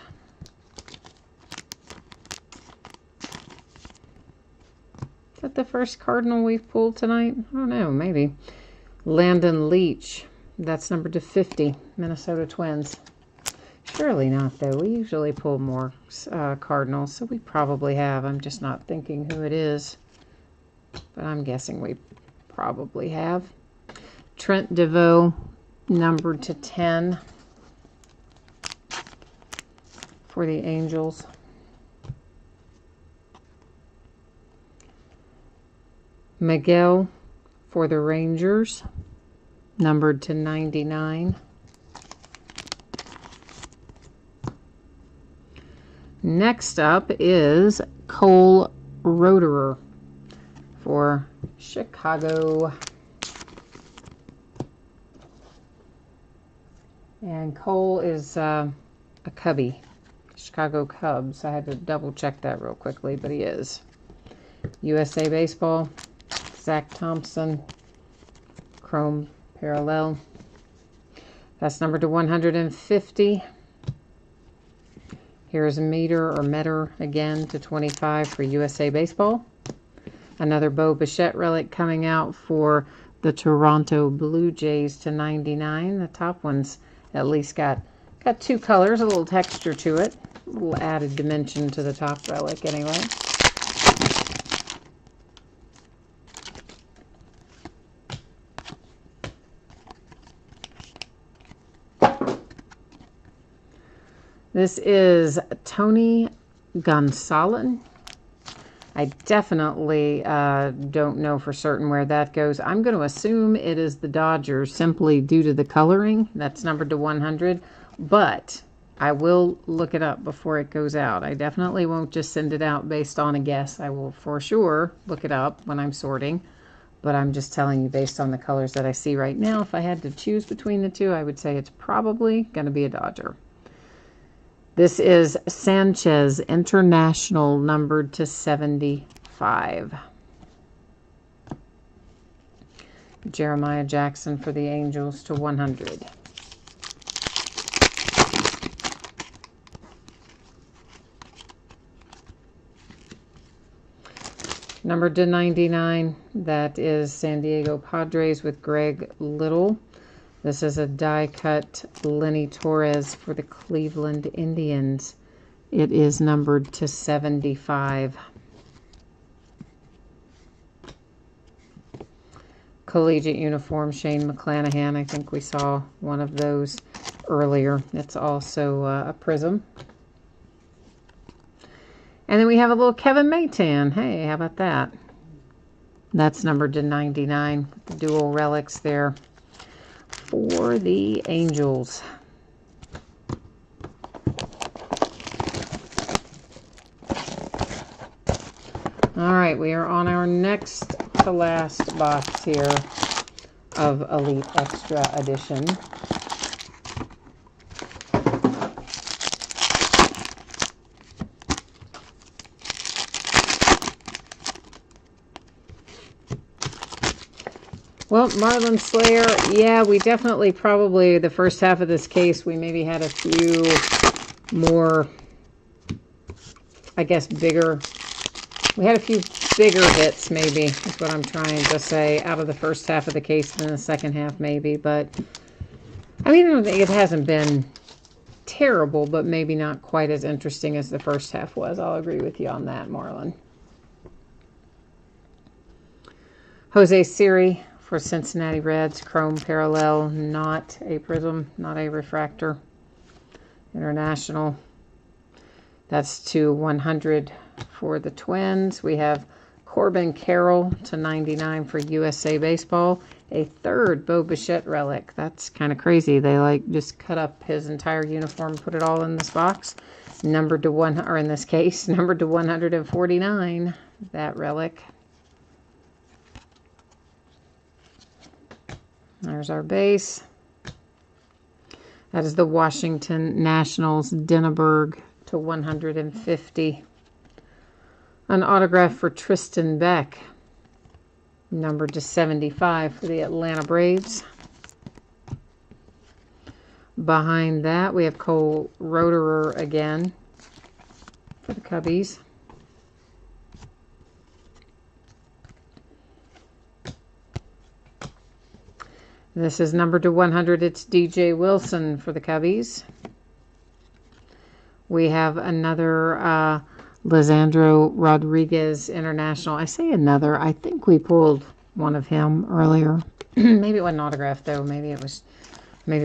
Is that the first Cardinal we've pulled tonight? I don't know, maybe. Landon Leach. That's number to 50, Minnesota Twins. Surely not, though. We usually pull more Cardinals, so we probably have. I'm just not thinking who it is, but I'm guessing we probably have. Trent DeVoe, numbered to 10 for the Angels. Miguel for the Rangers, numbered to 99. Next up is Cole Roederer for Chicago. And Cole is a Cubby, Chicago Cubs. I had to double check that real quickly, but he is. USA Baseball, Zach Thompson, Chrome Parallel. That's numbered to 150. Here's Meter again to 25 for USA Baseball. Another Bo Bichette relic coming out for the Toronto Blue Jays to 99. The top one's at least got two colors, a little texture to it. A little added dimension to the top relic anyway. This is Tony Gonsolin. I definitely don't know for certain where that goes. I'm going to assume it is the Dodgers simply due to the coloring. That's numbered to 100, but I will look it up before it goes out. I definitely won't just send it out based on a guess. I will for sure look it up when I'm sorting, but I'm just telling you based on the colors that I see right now. If I had to choose between the two, I would say it's probably going to be a Dodger. This is Sanchez International, numbered to 75. Jeremiah Jackson for the Angels to 100. Numbered to 99, that is San Diego Padres with Greg Little. This is a die-cut Lenny Torres for the Cleveland Indians. It is numbered to 75. Collegiate uniform, Shane McClanahan. I think we saw one of those earlier. It's also a prism. And then we have a little Kevin Maytan. Hey, how about that? That's numbered to 99. The dual relics there for the Angels. All right, we are on our next to last box here of Elite Extra Edition. Well, Marlon Slayer, yeah, we definitely probably, the first half of this case, we maybe had a few more, I guess, bigger, we had a few bigger hits, maybe, is what I'm trying to say, out of the first half of the case than the second half, maybe, but, I mean, I don't think it hasn't been terrible, but maybe not quite as interesting as the first half was. I'll agree with you on that, Marlon. Jose Siri for Cincinnati Reds, Chrome Parallel, not a prism, not a refractor. International. That's to 100 for the Twins. We have Corbin Carroll to 99 for USA Baseball. A third Bo Bichette relic. That's kind of crazy. They like just cut up his entire uniform, put it all in this box. Numbered to one, or in this case, numbered to 149. That relic. There's our base. That is the Washington Nationals Denneberg to 150. An autograph for Tristan Beck. Numbered to 75 for the Atlanta Braves. Behind that, we have Cole Roederer again for the Cubbies. This is numbered to 100. It's DJ Wilson for the Cubbies. We have another Lisandro Rodriguez International. I say another. I think we pulled one of him earlier. Maybe it wasn't autographed, though. Maybe it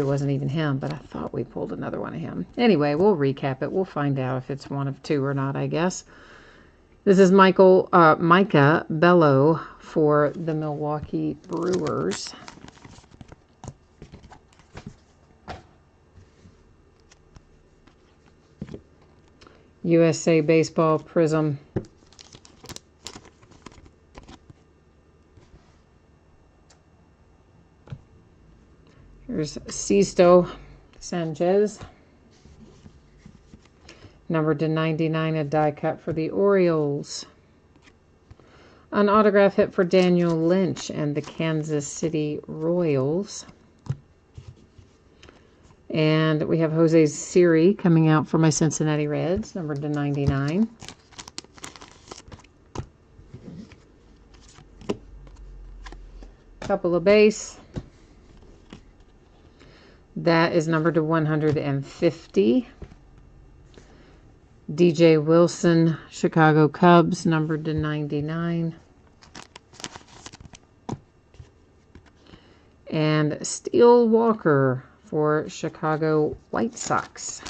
wasn't even him, but I thought we pulled another one of him. Anyway, we'll recap it. We'll find out if it's one of two or not, I guess. This is Micah Bello for the Milwaukee Brewers. USA Baseball Prism. Here's Sisto Sanchez. Numbered to 99, a die cut for the Orioles. An autograph hit for Daniel Lynch and the Kansas City Royals. And we have Jose Siri coming out for my Cincinnati Reds, numbered to 99. Couple of base. That is numbered to 150. DJ Wilson, Chicago Cubs, numbered to 99. And Steele Walker for Chicago White Sox.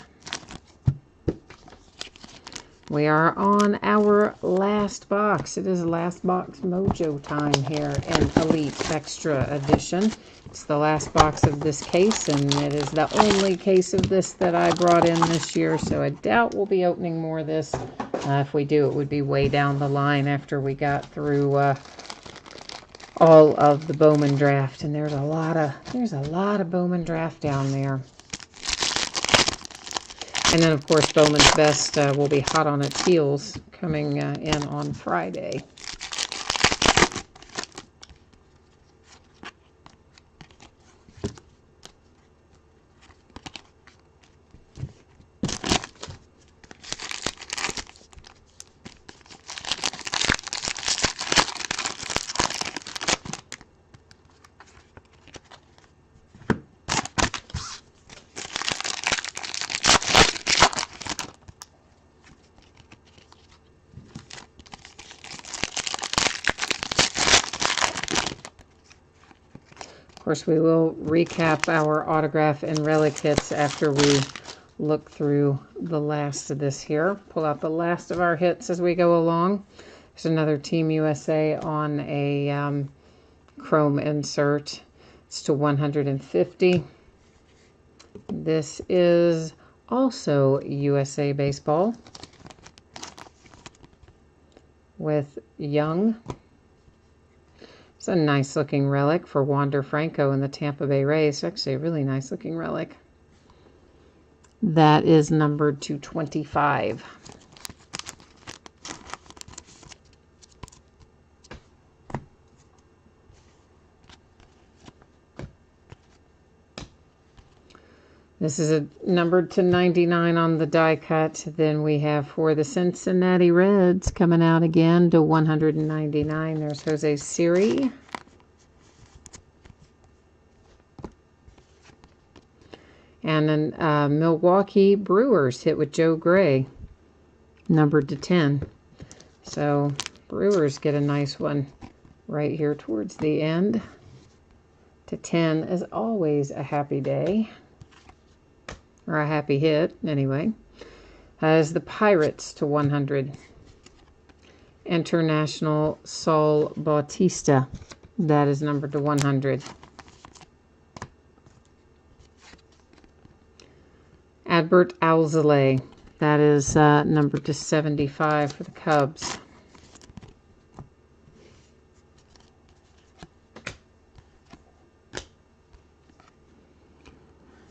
We are on our last box. It is last box mojo time here in Elite Extra Edition. It's the last box of this case, and it is the only case of this that I brought in this year, so I doubt we'll be opening more of this. If we do, it would be way down the line after we got through all of the Bowman draft, and there's a lot of Bowman draft down there. And then, of course, Bowman's Best will be hot on its heels coming in on Friday. Of course, we will recap our autograph and relic hits after we look through the last of this here. Pull out the last of our hits as we go along. There's another Team USA on a chrome insert. It's to 150. This is also USA Baseball with Young. It's a nice looking relic for Wander Franco and the Tampa Bay Rays. It's actually a really nice looking relic. That is numbered to 25. This is numbered to 99 on the die cut. Then we have for the Cincinnati Reds coming out again to 199. There's Jose Siri. And then Milwaukee Brewers hit with Joe Gray, numbered to 10. So Brewers get a nice one right here towards the end. To 10 is always a happy day. Or a happy hit, anyway. Has the Pirates to 100. International Saul Bautista. That is numbered to 100. Adbert Alzolay. That is numbered to 75 for the Cubs.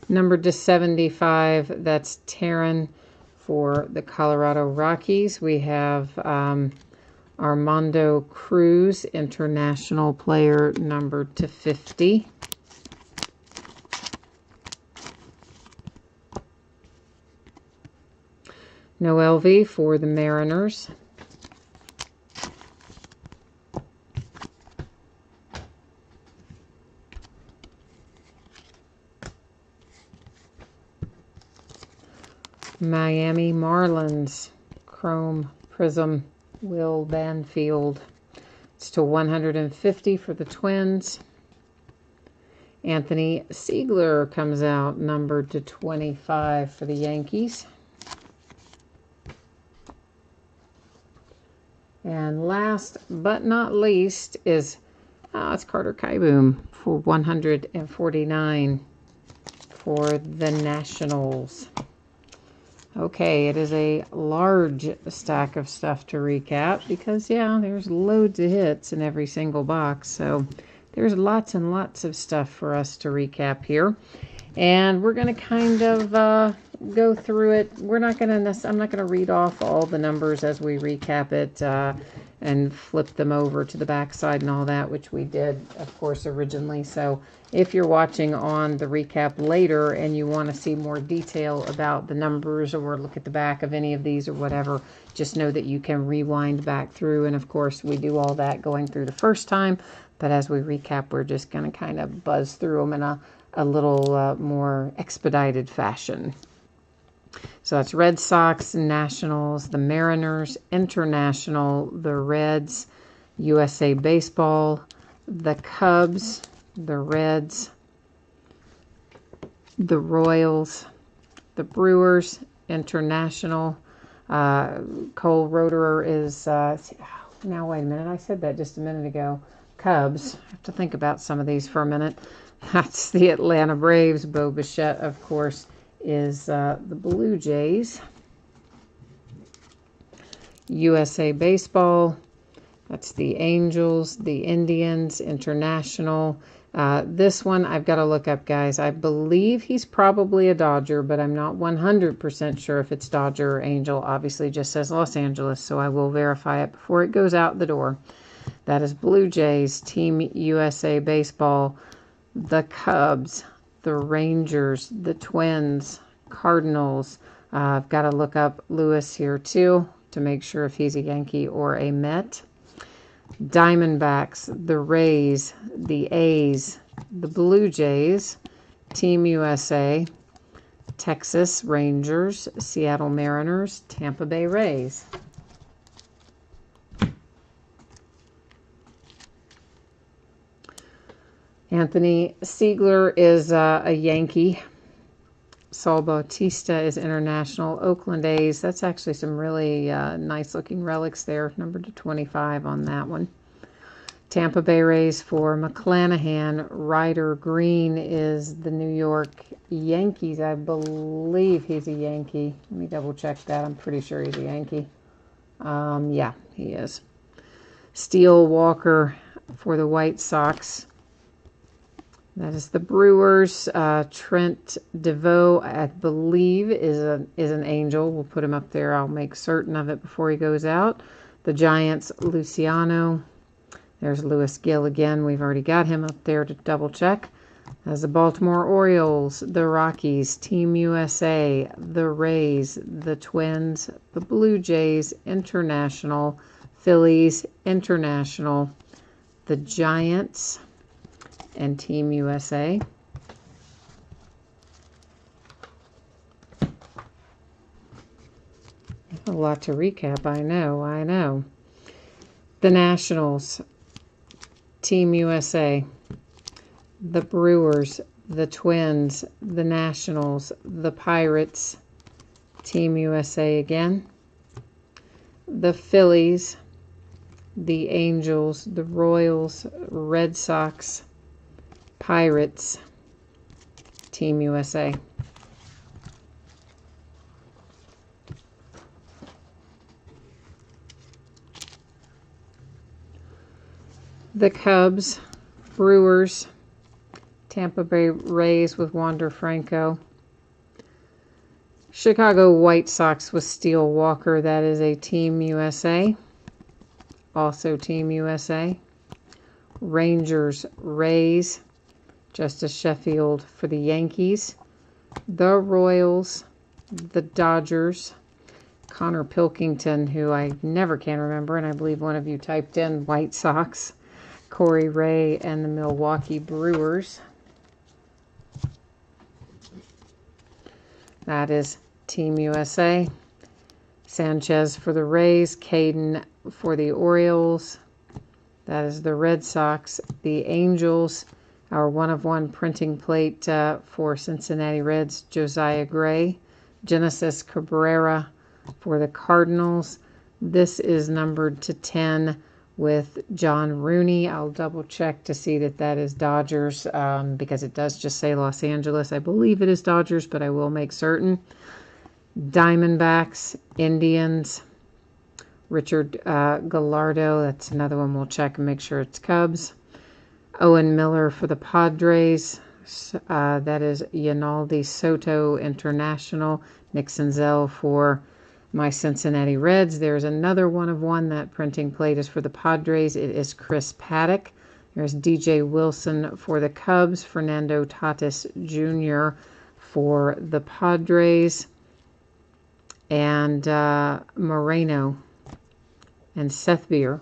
Numbered to 75, that's Taryn for the Colorado Rockies. We have Armando Cruz, international player, numbered to 50. Noel V for the Mariners. Miami Marlins, Chrome Prism, Will Banfield. It's to 150 for the Twins. Anthony Siegler comes out, numbered to 25 for the Yankees. And last but not least is, it's Carter Kieboom for 149 for the Nationals. Okay, it is a large stack of stuff to recap because, yeah, there's loads of hits in every single box. So there's lots and lots of stuff for us to recap here. And we're going to kind of go through it. I'm not going to read off all the numbers as we recap it and flip them over to the back side and all that, which we did, of course, originally. So if you're watching on the recap later and you want to see more detail about the numbers or look at the back of any of these or whatever, just know that you can rewind back through. And of course, we do all that going through the first time. But as we recap, we're just going to kind of buzz through them in a little more expedited fashion. So that's Red Sox, Nationals, the Mariners, International, the Reds, USA Baseball, the Cubs, the Reds, the Royals, the Brewers, International. Cole Roederer is, now wait a minute, I said that just a minute ago. Cubs, I have to think about some of these for a minute. That's the Atlanta Braves. Bo Bichette, of course, is the Blue Jays. USA Baseball, that's the Angels, the Indians, International. This one I've got to look up, guys. I believe he's probably a Dodger, but I'm not 100% sure if it's Dodger or Angel. Obviously, just says Los Angeles, so I will verify it before it goes out the door. That is Blue Jays, Team USA Baseball, the Cubs, the Rangers, the Twins, Cardinals. I've got to look up Lewis here too to make sure if he's a Yankee or a Met. Diamondbacks, the Rays, the A's, the Blue Jays, Team USA, Texas Rangers, Seattle Mariners, Tampa Bay Rays. Anthony Siegler is a Yankee. Saul Bautista is international. Oakland A's. That's actually some really nice looking relics there. Number to 25 on that one. Tampa Bay Rays for McClanahan. Ryder Green is the New York Yankees. I believe he's a Yankee. Let me double check that. I'm pretty sure he's a Yankee. Yeah, he is. Steele Walker for the White Sox. That is the Brewers. Trent DeVoe, I believe, is an Angel. We'll put him up there. I'll make certain of it before he goes out. The Giants, Luciano. There's Lewis Gill again. We've already got him up there to double check. As the Baltimore Orioles, the Rockies, Team USA, the Rays, the Twins, the Blue Jays, International, Phillies, International, the Giants, and Team USA. A lot to recap, I know. The Nationals, Team USA, the Brewers, the Twins, the Nationals, the Pirates, Team USA again, the Phillies, the Angels, the Royals, Red Sox, Pirates, Team USA. The Cubs, Brewers, Tampa Bay Rays with Wander Franco, Chicago White Sox with Steele Walker. That is a Team USA. also Team USA. Rangers, Rays, Justice Sheffield for the Yankees. The Royals, the Dodgers. Connor Pilkington, who I never can remember, and I believe one of you typed in White Sox. Corey Ray and the Milwaukee Brewers. That is Team USA. Sanchez for the Rays. Caden for the Orioles. That is the Red Sox. The Angels, our 1-of-1 printing plate for Cincinnati Reds, Josiah Gray. Genesis Cabrera for the Cardinals. This is numbered to 10 with John Rooney. I'll double check to see that that is Dodgers because it does just say Los Angeles. I believe it is Dodgers, but I will make certain. Diamondbacks, Indians, Richard Gallardo. That's another one we'll check and make sure it's Cubs. Owen Miller for the Padres. That is Yanaldi Soto International. Nick Senzel for my Cincinnati Reds. There's another 1-of-1. That printing plate is for the Padres. It is Chris Paddock. There's DJ Wilson for the Cubs. Fernando Tatis Jr. for the Padres. And Moreno and Seth Beer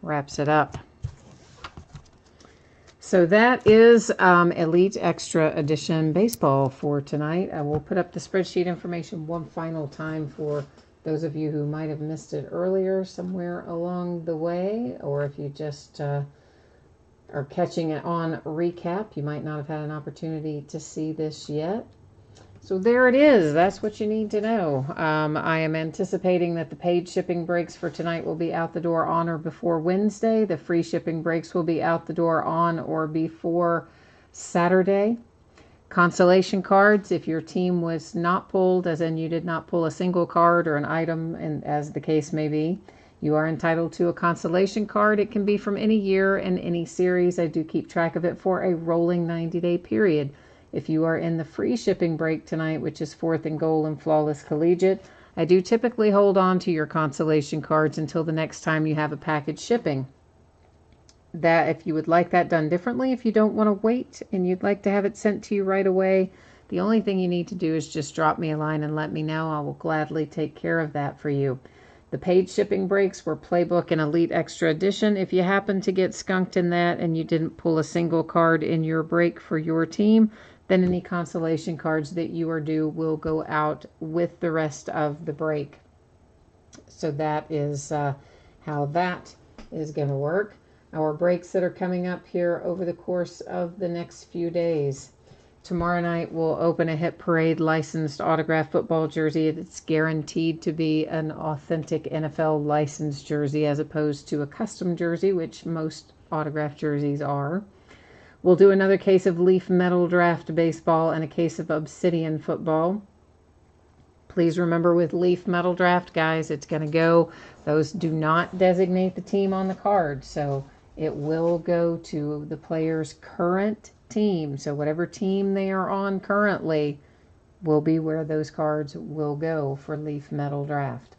wraps it up. So that is Elite Extra Edition Baseball for tonight. I will put up the spreadsheet information one final time for those of you who might have missed it earlier somewhere along the way, or if you just are catching it on recap, you might not have had an opportunity to see this yet. So there it is. That's what you need to know. I am anticipating that the paid shipping breaks for tonight will be out the door on or before Wednesday. The free shipping breaks will be out the door on or before Saturday. Consolation cards, if your team was not pulled, as in you did not pull a single card or an item, and as the case may be, you are entitled to a consolation card. It can be from any year and any series. I do keep track of it for a rolling 90-day period. If you are in the free shipping break tonight, which is 4th and Goal and Flawless Collegiate, I do typically hold on to your consolation cards until the next time you have a package shipping. That if you would like that done differently, if you don't want to wait and you'd like to have it sent to you right away, the only thing you need to do is just drop me a line and let me know. I will gladly take care of that for you. The paid shipping breaks were Playbook and Elite Extra Edition. If you happen to get skunked in that and you didn't pull a single card in your break for your team, then any consolation cards that you are due will go out with the rest of the break. So that is how that is going to work. Our breaks that are coming up here over the course of the next few days. Tomorrow night we'll open a Hit Parade licensed autographed football jersey. It's guaranteed to be an authentic NFL licensed jersey as opposed to a custom jersey, which most autographed jerseys are. We'll do another case of Leaf Metal Draft Baseball and a case of Obsidian Football. Please remember with Leaf Metal Draft, guys, it's going to go. Those do not designate the team on the card, so it will go to the player's current team. So whatever team they are on currently will be where those cards will go for Leaf Metal Draft.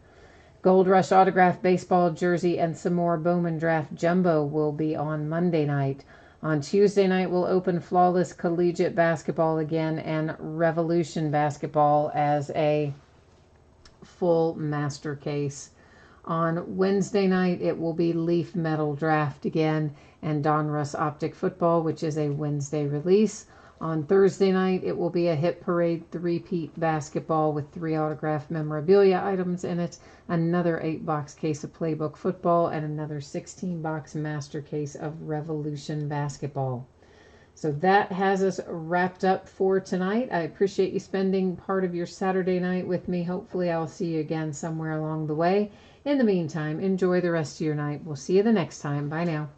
Gold Rush Autograph Baseball Jersey and some more Bowman Draft Jumbo will be on Monday night. On Tuesday night, we'll open Flawless Collegiate Basketball again and Revolution Basketball as a full master case. On Wednesday night, it will be Leaf Metal Draft again and Donruss Optic Football, which is a Wednesday release. On Thursday night, it will be a Hit Parade 3-peat basketball with 3 autographed memorabilia items in it, another 8-box case of Playbook football, and another 16-box master case of Revolution basketball. So that has us wrapped up for tonight. I appreciate you spending part of your Saturday night with me. Hopefully I'll see you again somewhere along the way. In the meantime, enjoy the rest of your night. We'll see you the next time. Bye now.